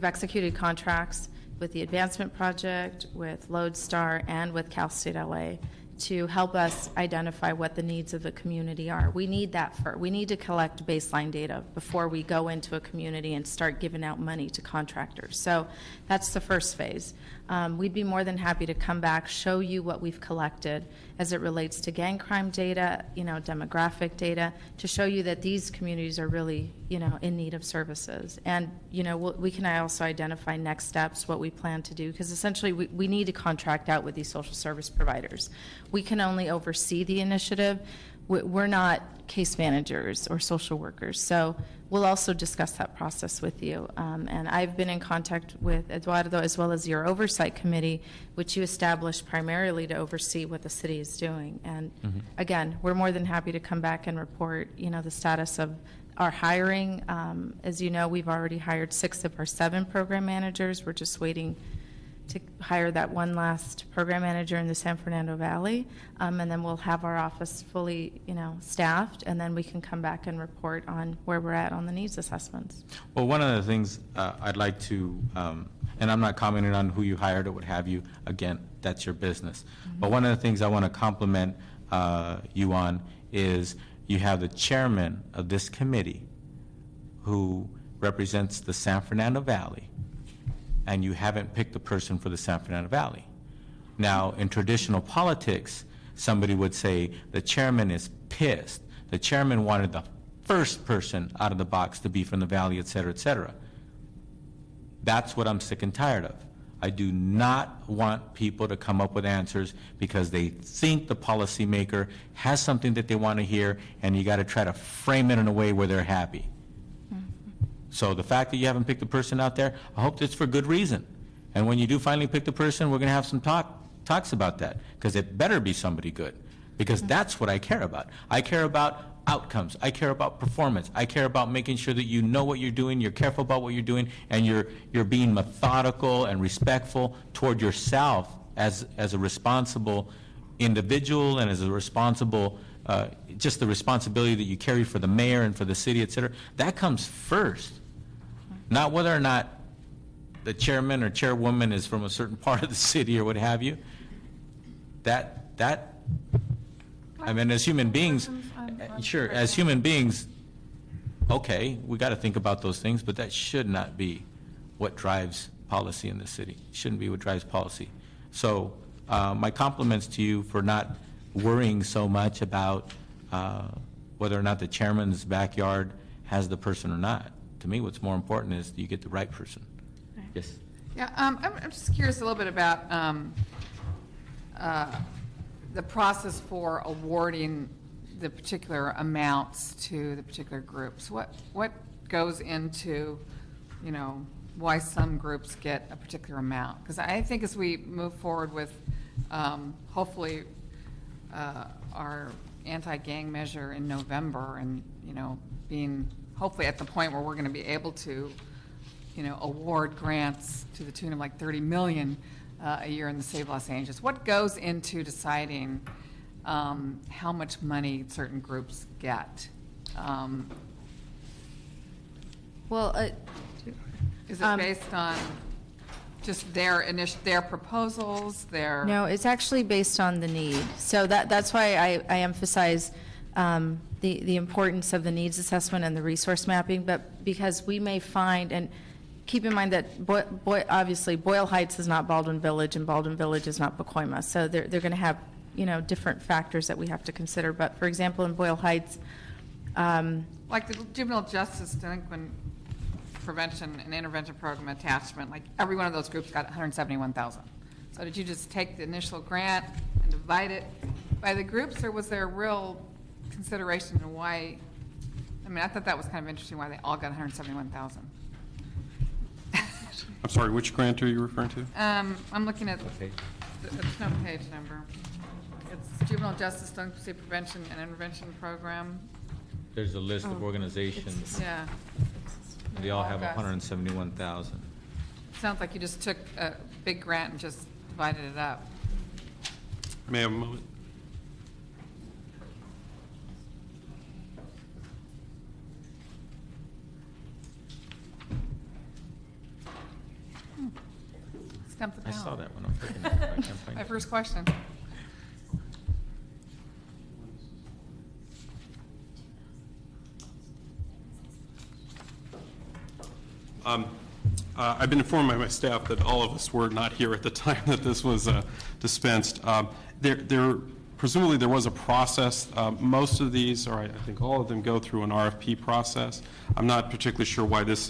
executed contracts with the Advancement Project, with Lodestar, and with Cal State LA to help us identify what the needs of the community are. We need that we need to collect baseline data before we go into a community and start giving out money to contractors. So that's the first phase. We'd be more than happy to come back, show you what we've collected as it relates to gang crime data, demographic data, to show you that these communities are really, in need of services. And, we can also identify next steps, what we plan to do, because essentially we need to contract out with these social service providers. We can only oversee the initiative. We're not case managers or social workers. So we'll also discuss that process with you. And I've been in contact with Eduardo as well as your oversight committee, which you established primarily to oversee what the city is doing. And again, we're more than happy to come back and report, the status of our hiring. As you know, we've already hired 6 of our 7 program managers. We're just waiting to hire that one last program manager in the San Fernando Valley, and then we'll have our office fully, staffed, and then we can come back and report on where we're at on the needs assessments. Well, one of the things I'd like to, and I'm not commenting on who you hired or what have you, again, that's your business. But one of the things I want to compliment you on is you have the chairman of this committee who represents the San Fernando Valley, and you haven't picked a person for the San Fernando Valley. Now, in traditional politics, somebody would say the chairman is pissed. The chairman wanted the first person out of the box to be from the Valley, et cetera, et cetera. That's what I'm sick and tired of. I do not want people to come up with answers because they think the policymaker has something that they want to hear, and you got to try to frame it in a way where they're happy. So the fact that you haven't picked a person out there, I hope it's for good reason. And when you do finally pick the person, we're going to have some talks about that, because it better be somebody good, because that's what I care about. I care about outcomes. I care about performance. I care about making sure that you know what you're doing, you're careful about what you're doing, and you're being methodical and respectful toward yourself as a responsible individual and as a responsible just the responsibility that you carry for the mayor and for the city, et cetera. That comes first. Not whether or not the chairman or chairwoman is from a certain part of the city or what have you. I mean, as human beings, sure, as human beings, okay, we got to think about those things, but that should not be what drives policy in the city. It shouldn't be what drives policy. So my compliments to you for not worrying so much about whether or not the chairman's backyard has the person or not. To me, what's more important is do you get the right person. Right. Yes. Yeah, I'm just curious a little bit about the process for awarding the particular amounts to the particular groups. What goes into, why some groups get a particular amount? Because I think as we move forward with hopefully our anti-gang measure in November, and being hopefully at the point where we're going to be able to award grants to the tune of like $30 million a year in the state of Los Angeles. What goes into deciding how much money certain groups get? Is it based on just their proposals, No, it's actually based on the need. So that's why I emphasize the importance of the needs assessment and the resource mapping, but because we may find, and keep in mind that obviously Boyle Heights is not Baldwin Village and Baldwin Village is not Pacoima, so they're going to have different factors that we have to consider. But for example, in Boyle Heights, like the juvenile justice delinquent prevention and intervention program attachment, like every one of those groups got $171,000. So did you just take the initial grant and divide it by the groups, or was there a real consideration in why? I mean, I thought that was kind of interesting why they all got $171,000. I'm sorry, which grant are you referring to? I'm looking at, there's no page number. It's Juvenile Justice Delinquency Prevention and Intervention Program. There's a list of organizations. Yeah. They all have 171,000. Sounds like you just took a big grant and just divided it up. May I have a moment? Stump the I pound. saw that one. I'm looking at it. I can't find My it. first question. I've been informed by my staff that all of us were not here at the time that this was dispensed. Presumably there was a process. Most of these, or I think all of them, go through an RFP process. I'm not particularly sure why this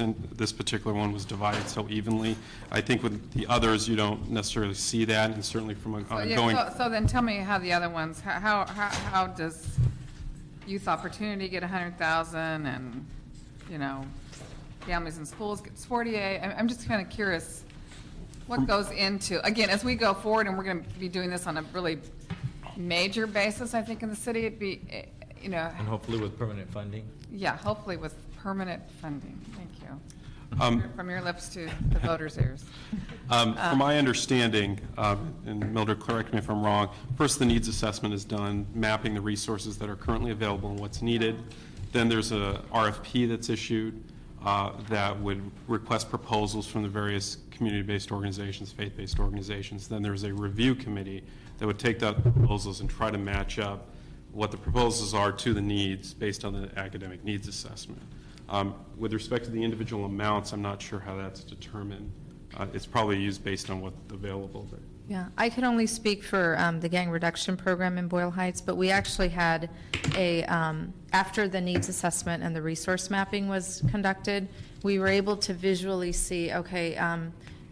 particular one was divided so evenly. I think with the others you don't necessarily see that, and certainly from a going. So then tell me how the other ones, how does Youth Opportunity get 100,000 and, you know, Families in Schools gets 48? I'm just kind of curious what goes into, again, as we go forward, and we're going to be doing this on a really major basis, I think, in the city, it'd be, you know. And hopefully with permanent funding. Yeah, hopefully with permanent funding. Thank you. From your lips to the voters' ears. From my understanding, and Mildred, correct me if I'm wrong, first the needs assessment is done, mapping the resources that are currently available and what's needed. Then there's a RFP that's issued that would request proposals from the various community-based organizations, faith-based organizations. Then there's a review committee that would take the proposals and try to match up what the proposals are to the needs based on the academic needs assessment. With respect to the individual amounts, I'm not sure how that's determined. It's probably used based on what's available. But. Yeah, I could only speak for the gang reduction program in Boyle Heights, but we actually had a, after the needs assessment and the resource mapping was conducted, we were able to visually see, okay,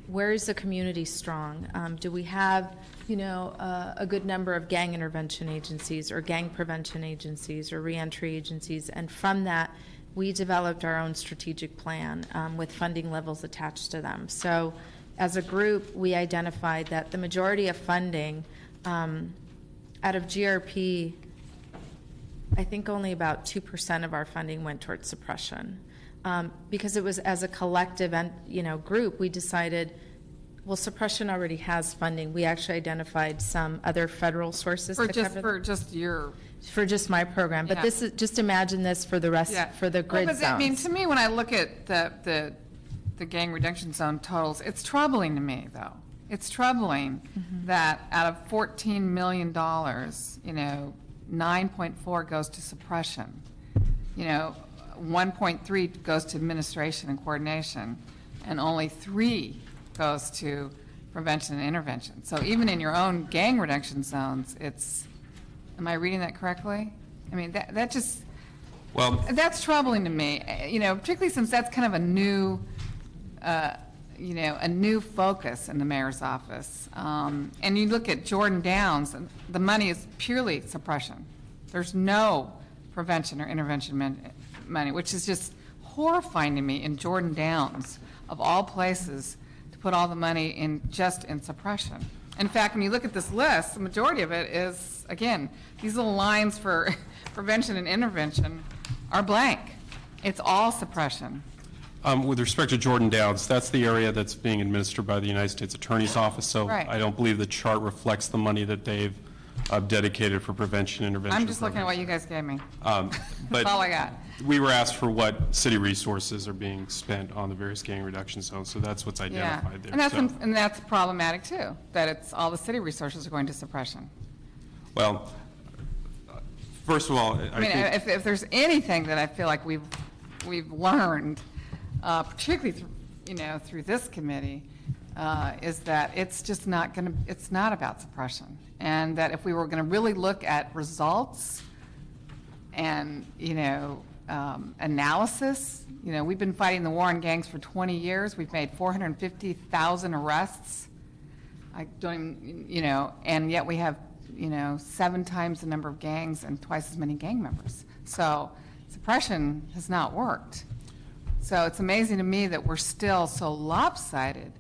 where is the community strong? Do we have, you know, a good number of gang intervention agencies or gang prevention agencies or reentry agencies? And from that, we developed our own strategic plan with funding levels attached to them. So as a group, we identified that the majority of funding out of GRP, I think only about 2% of our funding went towards suppression. Because it was as a collective and, you know, group, we decided, well, suppression already has funding. We actually identified some other federal sources For just my program. But this is, just imagine this for the rest, for the grid zones. I mean, to me, when I look at the gang reduction zone totals, it's troubling to me, though. It's troubling that out of $14 million, you know, 9.4 goes to suppression. You know, 1.3 goes to administration and coordination, and only 3 goes to prevention and intervention. So even in your own gang reduction zones, it's, am I reading that correctly? I mean, that just, well, that's troubling to me, you know, particularly since that's kind of a new, you know, a new focus in the mayor's office. And you look at Jordan Downs, the money is purely suppression. There's no prevention or intervention money, which is just horrifying to me in Jordan Downs, of all places, to put all the money in just in suppression. In fact, when you look at this list, the majority of it is, again, these little lines for prevention and intervention are blank. It's all suppression. With respect to Jordan Downs, that's the area that's being administered by the United States Attorney's Office, so right. I don't believe the chart reflects the money that they've dedicated for prevention and intervention. I'm just looking at what you guys gave me. But that's all I got. We were asked for what city resources are being spent on the various gang reduction zones, so that's what's identified there. And that's problematic, too, that it's all the city resources are going to suppression. Well, first of all, I mean, if there's anything that I feel like we've learned, particularly through, you know, through this committee, is that it's just not going to, it's not about suppression. And that if we were going to really look at results and, you know, analysis, you know, we've been fighting the war on gangs for 20 years. We've made 450,000 arrests. I don't even, you know, and yet we have, you know, 7 times the number of gangs and twice as many gang members. So suppression has not worked. So it's amazing to me that we're still so lopsided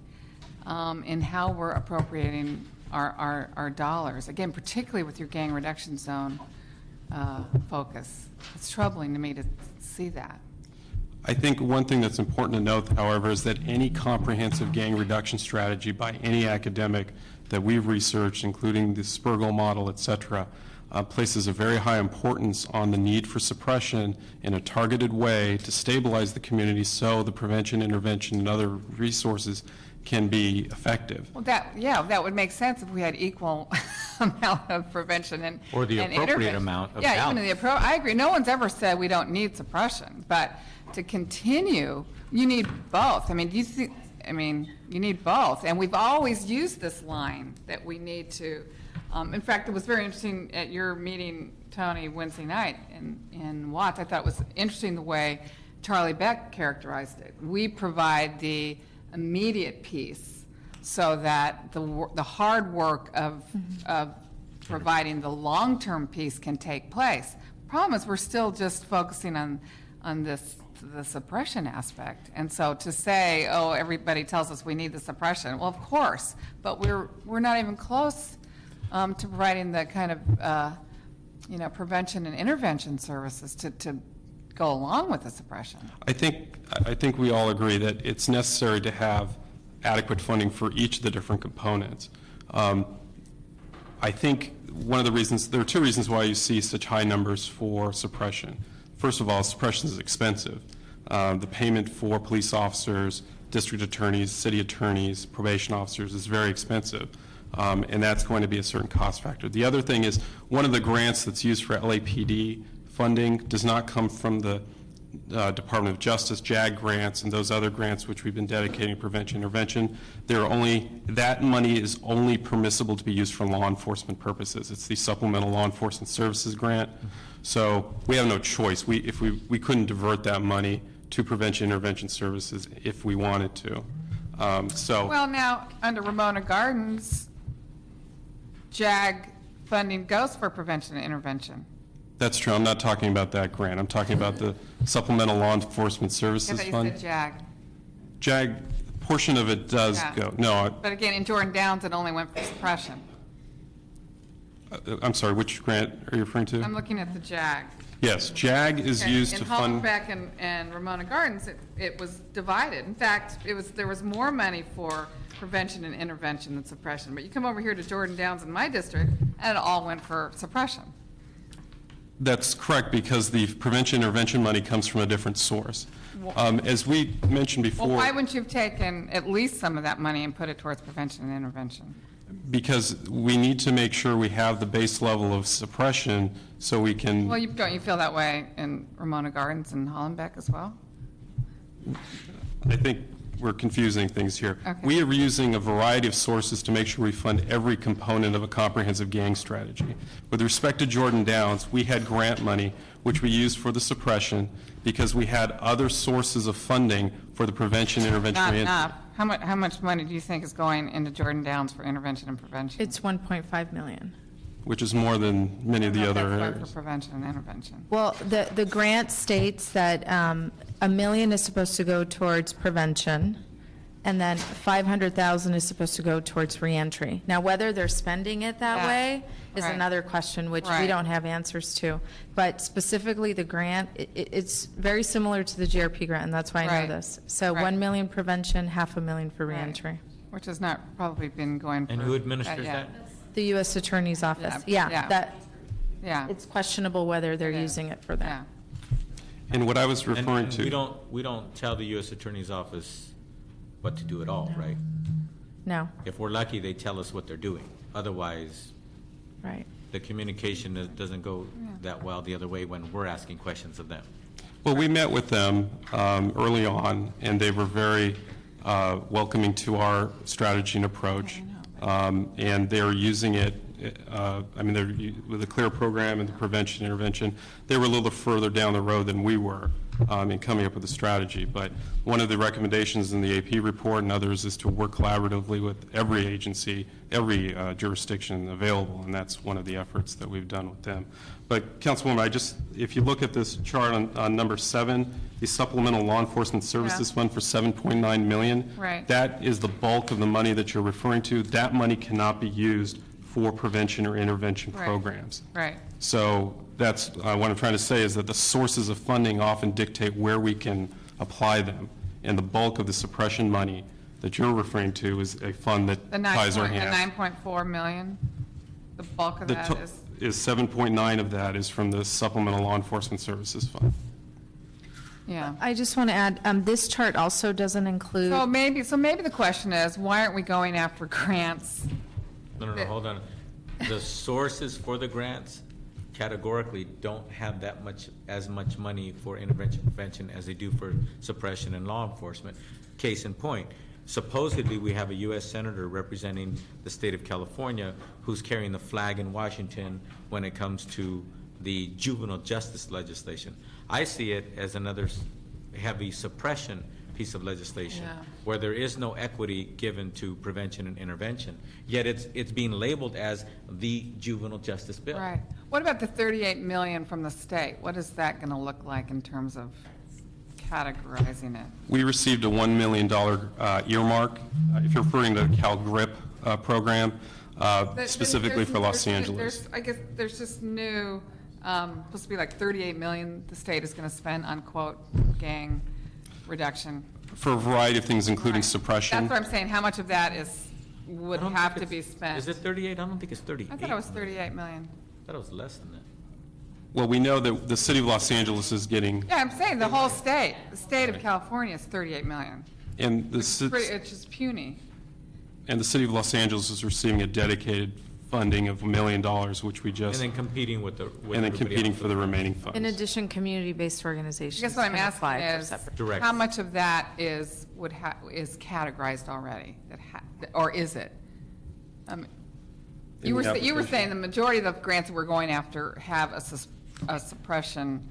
in how we're appropriating our dollars. Again, particularly with your gang reduction zone focus. It's troubling to me to see that. I think one thing that's important to note, however, is that any comprehensive gang reduction strategy by any academic that we've researched, including the Spergel model, et cetera, places a very high importance on the need for suppression in a targeted way to stabilize the community so the prevention, intervention, and other resources can be effective. Well, that would make sense if we had equal amount of prevention and Or the and appropriate intervention. amount of Yeah, even balance. I agree. No one's ever said we don't need suppression, but to continue, you need both. I mean, you need both. And we've always used this line that we need to, in fact, it was very interesting at your meeting, Tony, Wednesday night in Watts. I thought it was interesting the way Charlie Beck characterized it. We provide the immediate piece so that the hard work of providing the long-term piece can take place. Problem is, we're still just focusing on the suppression aspect. And so to say, oh, everybody tells us we need the suppression, well, of course, but we're not even close to providing the kind of prevention and intervention services to go along with the suppression. I think we all agree that it's necessary to have adequate funding for each of the different components. I think one of the reasons, there are two reasons why you see such high numbers for suppression. First of all, suppression is expensive. The payment for police officers, district attorneys, city attorneys, probation officers is very expensive, and that's going to be a certain cost factor. The other thing is, one of the grants that's used for LAPD funding does not come from the Department of Justice, JAG grants, and those other grants which we've been dedicating to prevention intervention. That money is only permissible to be used for law enforcement purposes. It's the Supplemental Law Enforcement Services Grant. So we have no choice. We couldn't divert that money to prevention intervention services if we wanted to. Well, now, under Ramona Gardens, JAG funding goes for prevention and intervention. That's true. I'm not talking about that grant. I'm talking about the Supplemental Law Enforcement I Services thought you Fund. said JAG. JAG, portion of it does Yeah. go. No, But again, in Jordan Downs, it only went for suppression. I'm sorry, which grant are you referring to? I'm looking at the JAG. Yes, JAG is Okay, used to fund. In Hollenbeck and Ramona Gardens, it was divided. In fact, there was more money for prevention and intervention than suppression. But you come over here to Jordan Downs in my district, and it all went for suppression. That's correct, because the prevention intervention money comes from a different source. As we mentioned before. Well, why wouldn't you have taken at least some of that money and put it towards prevention and intervention? Because we need to make sure we have the base level of suppression so we can. Well, don't you feel that way in Ramona Gardens and Hollenbeck as well? I think we're confusing things here. Okay. We are using a variety of sources to make sure we fund every component of a comprehensive gang strategy. With respect to Jordan Downs, we had grant money, which we used for the suppression because we had other sources of funding for the prevention, intervention. Not enough. How much money do you think is going into Jordan Downs for intervention and prevention? It's 1.5 million. Which is more than many of the other That's areas. for prevention and intervention. Well, the grant states that $1 million is supposed to go towards prevention, and then 500,000 is supposed to go towards reentry. Now, whether they're spending it that Yeah, way is right. another question, which we Right. don't have answers to. But specifically, the grant, it's very similar to the GRP grant, and that's why I know Right. this. So Right. 1 million prevention, $500,000 for Right. reentry. Which has not probably been going for. And who administers yeah. that? The U.S. Attorney's Office. Yeah, Yeah, yeah. that, Yeah. it's questionable whether they're It is. using it for that. Yeah. And what I was And referring to. we don't tell the U.S. Attorney's Office what to do at all, right? No, If we're lucky, they tell us what they're doing. Otherwise, right. the communication doesn't go that well the other way when we're asking questions of them. Well, we met with them early on, and they were very welcoming to our strategy and approach. And they're using it, with the CLEAR program and the prevention intervention, they were a little further down the road than we were in coming up with a strategy. But one of the recommendations in the AP report and others is to work collaboratively with every agency, every jurisdiction available, and that's one of the efforts that we've done with them. But, Councilwoman, if you look at this chart on number 7, the Supplemental Law Enforcement Services Yeah. Fund for $7.9 million. Right. That is the bulk of the money that you're referring to. That money cannot be used for prevention or intervention Right. programs. Right. So that's what I'm trying to say is that the sources of funding often dictate where we can apply them. And the bulk of the suppression money that you're referring to is a fund that The ties our hands. 9.4 million, the bulk of that is, 7.9 of that is from the Supplemental Law Enforcement Services Fund. yeah. I just want to add, this chart also doesn't include. So maybe the question is, why aren't we going after grants? No, hold on. the sources for the grants categorically don't have as much money for intervention prevention as they do for suppression and law enforcement. Case in point, supposedly we have a U.S. Senator representing the state of California who's carrying the flag in Washington when it comes to the juvenile justice legislation. I see it as another heavy suppression piece of legislation where there is no equity given to prevention and intervention, yet it's being labeled as the juvenile justice bill. Right. What about the $38 million from the state? What is that going to look like in terms of categorizing it? We received a $1 million earmark, if you're referring to the CalGRIP program, specifically for Los Angeles. I guess there's just new, supposed to be like $38 million the state is going to spend on, quote, gang reduction. For a variety of things, including Right. suppression. That's what I'm saying. How much of that would I don't have think to be it's- spent? Is it 38? I don't think it's 38. I thought it was 38 million. I thought it was less than that. Well, we know that the city of Los Angeles is getting, Yeah, I'm saying the whole state. The state of California is 38 million. and the It's just puny. city of Los Angeles is receiving a dedicated funding of $1 million, which we And just, then competing with and then everybody competing else. for the remaining funds. In addition, community-based organizations I guess what I'm can apply asking for is, separate. Direct. how much of that is categorized already? Or is it? In You were the saying application. the majority of the grants that we're going after have a suppression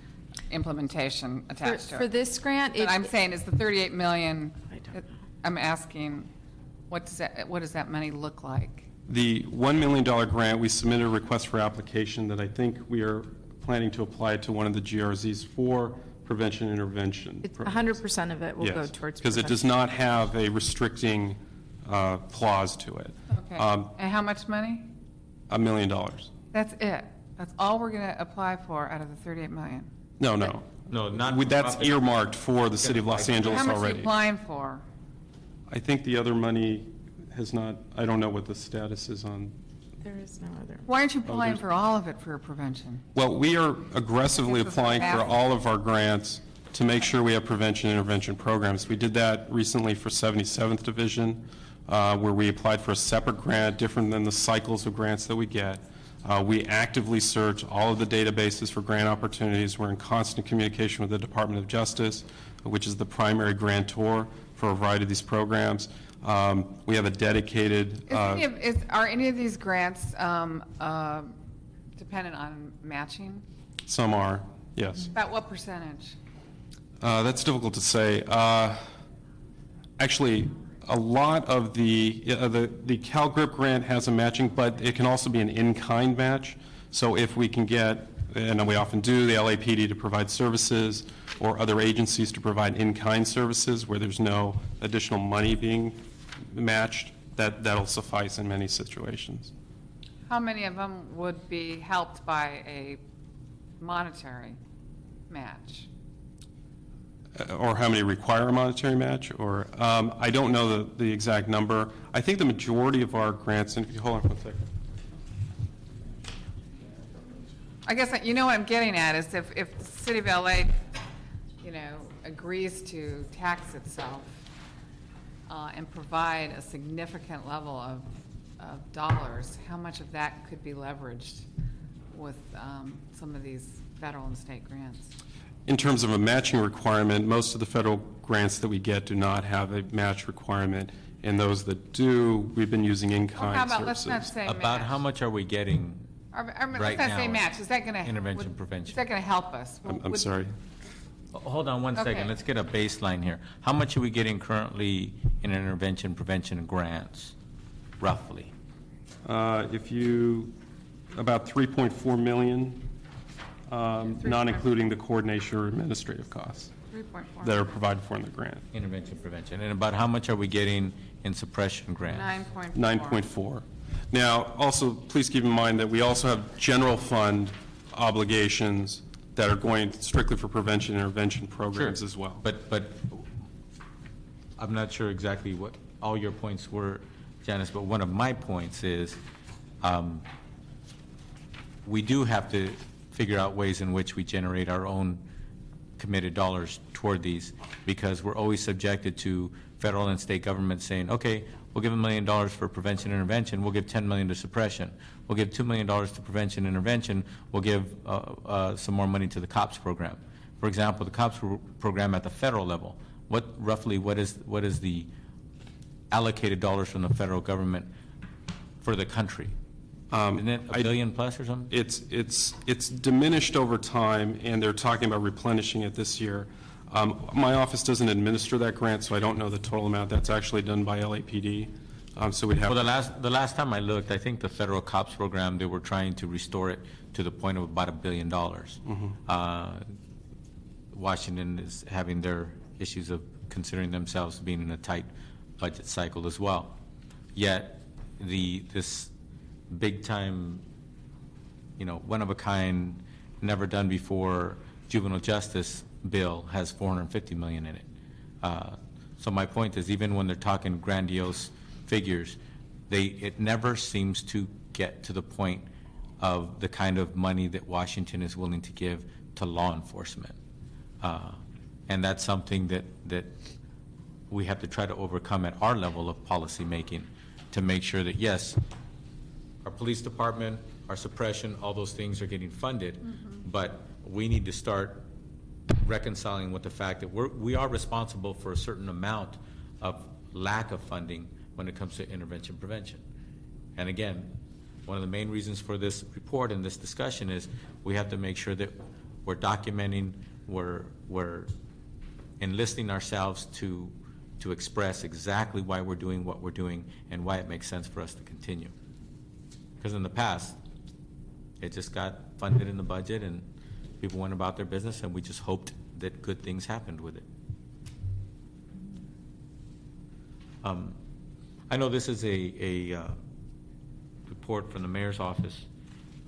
implementation attached to For it. this grant, But I'm saying, is the 38 million, I don't know. I'm asking, what does that money look like? The $1 million grant, we submitted a request for application that I think we are planning to apply to one of the GRZs for prevention and intervention. It's programs. 100% of it will go Yes, towards. because it does prevention. not have a restricting clause to it. Okay. Um, And how much money? $1 million. That's it? That's all we're going to apply for out of the 38 million? No, no. No, not. That's earmarked for the city of Los Angeles How much are you already. applying for? I think the other money has not, I don't know what the status is on. There is no other. Why aren't you applying there's- for all of it for prevention? Well, we are aggressively This is what applying for happened. all of our grants to make sure we have prevention and intervention programs. We did that recently for 77th Division, where we applied for a separate grant, different than the cycles of grants that we get. We actively search all of the databases for grant opportunities. We're in constant communication with the Department of Justice, which is the primary grantor for a variety of these programs. We have a dedicated, Are any of these grants dependent on matching? some are, yes. About what percentage? That's difficult to say. Actually, a lot of the CalGRIP grant has a matching, but it can also be an in-kind match. So if we can get, and we often do, the LAPD to provide services or other agencies to provide in-kind services where there's no additional money being matched, that'll suffice in many situations. How many of them would be helped by a monetary match? Or how many require a monetary match, or, I don't know the exact number. I think the majority of our grants, and if you hold on for a second. I guess, you know what I'm getting at is if the city of LA, agrees to tax itself and provide a significant level of dollars, how much of that could be leveraged with some of these federal and state grants? In terms of a matching requirement, most of the federal grants that we get do not have a match requirement, and those that do, we've been using Well, in-kind how about, let's not services. say match. About how much are we getting? Let's right not now say in match. Is that going to? intervention, prevention? Is that going to help us? I'm sorry. Hold on one second, Okay. let's get a baseline here. How much are we getting currently in intervention, prevention grants, roughly? About 3.4 million, not including the coordination or administrative costs 3.4. that are provided for in the grant. Intervention, prevention. And about how much are we getting in suppression grants? 9.4. 9.4. Now, also, please keep in mind that we also have general fund obligations that are going strictly for prevention and intervention programs as well. But I'm not sure exactly what all your points were, Janice, but one of my points is we do have to figure out ways in which we generate our own committed dollars toward these, because we're always subjected to federal and state government saying, okay, we'll give $1 million for prevention and intervention, we'll give $10 million to suppression. We'll give $2 million to prevention and intervention, we'll give some more money to the COPS program. For example, the COPS program at the federal level, what is the allocated dollars from the federal government for the country? Isn't it $1 billion plus or something? It's diminished over time, and they're talking about replenishing it this year. My office doesn't administer that grant, so I don't know the total amount. That's actually done by LAPD. So we'd have. Well, the last time I looked, I think the federal COPS program, they were trying to restore it to the point of about $1 billion. Washington is having their issues of considering themselves being in a tight budget cycle as well. Yet this big time, one of a kind, never done before juvenile justice bill has $450 million in it. So my point is, even when they're talking grandiose figures, it never seems to get to the point of the kind of money that Washington is willing to give to law enforcement. And that's something that we have to try to overcome at our level of policy making, to make sure that, yes, our police department, our suppression, all those things are getting funded, but we need to start reconciling with the fact that we are responsible for a certain amount of lack of funding when it comes to intervention prevention. And again, one of the main reasons for this report and this discussion is we have to make sure that we're documenting, we're enlisting ourselves to express exactly why we're doing what we're doing and why it makes sense for us to continue. Because in the past, it just got funded in the budget and people went about their business, and we just hoped that good things happened with it. I know this is a report from the mayor's office.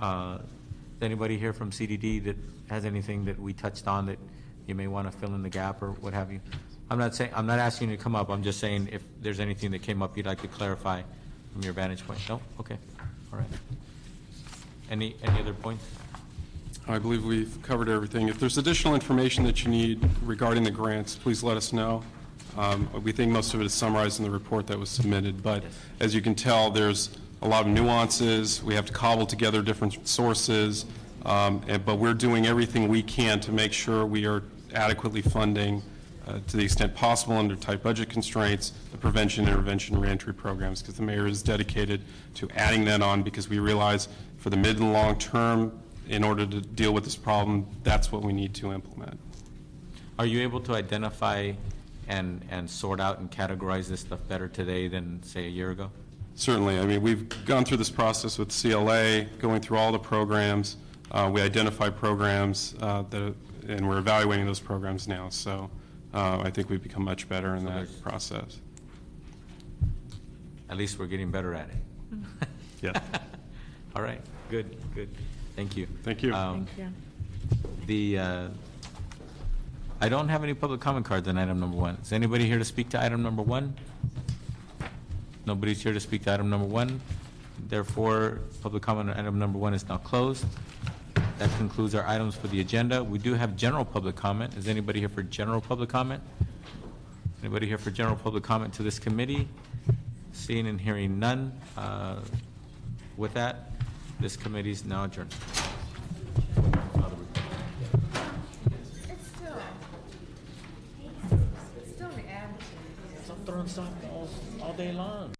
Is anybody here from CDD that has anything that we touched on that you may want to fill in the gap or what have you? I'm not asking you to come up. I'm just saying if there's anything that came up you'd like to clarify from your vantage point. No? Okay. All right. Any other points? I believe we've covered everything. If there's additional information that you need regarding the grants, please let us know. We think most of it is summarized in the report that was submitted, but as you can tell, there's a lot of nuances. We have to cobble together different sources, but we're doing everything we can to make sure we are adequately funding, to the extent possible under tight budget constraints, the prevention, intervention, reentry programs, because the mayor is dedicated to adding that on, because we realize for the mid and long term, in order to deal with this problem, that's what we need to implement. Are you able to identify and sort out and categorize this stuff better today than, say, a year ago? Certainly. I mean, we've gone through this process with CLA, going through all the programs. We identify programs, and we're evaluating those programs now. So I think we've become much better in that process. At least we're getting better at it. Yeah. All right. Good. Thank you. Thank you. Thank you. I don't have any public comment cards on item number 1. Is anybody here to speak to item number 1? Nobody's here to speak to item number 1. Therefore, public comment on item number 1 is now closed. That concludes our items for the agenda. We do have general public comment. Is anybody here for general public comment? Anybody here for general public comment to this committee? Seeing and hearing none. With that, this committee is now adjourned. Still an attitude. I'm throwing softballs all day long.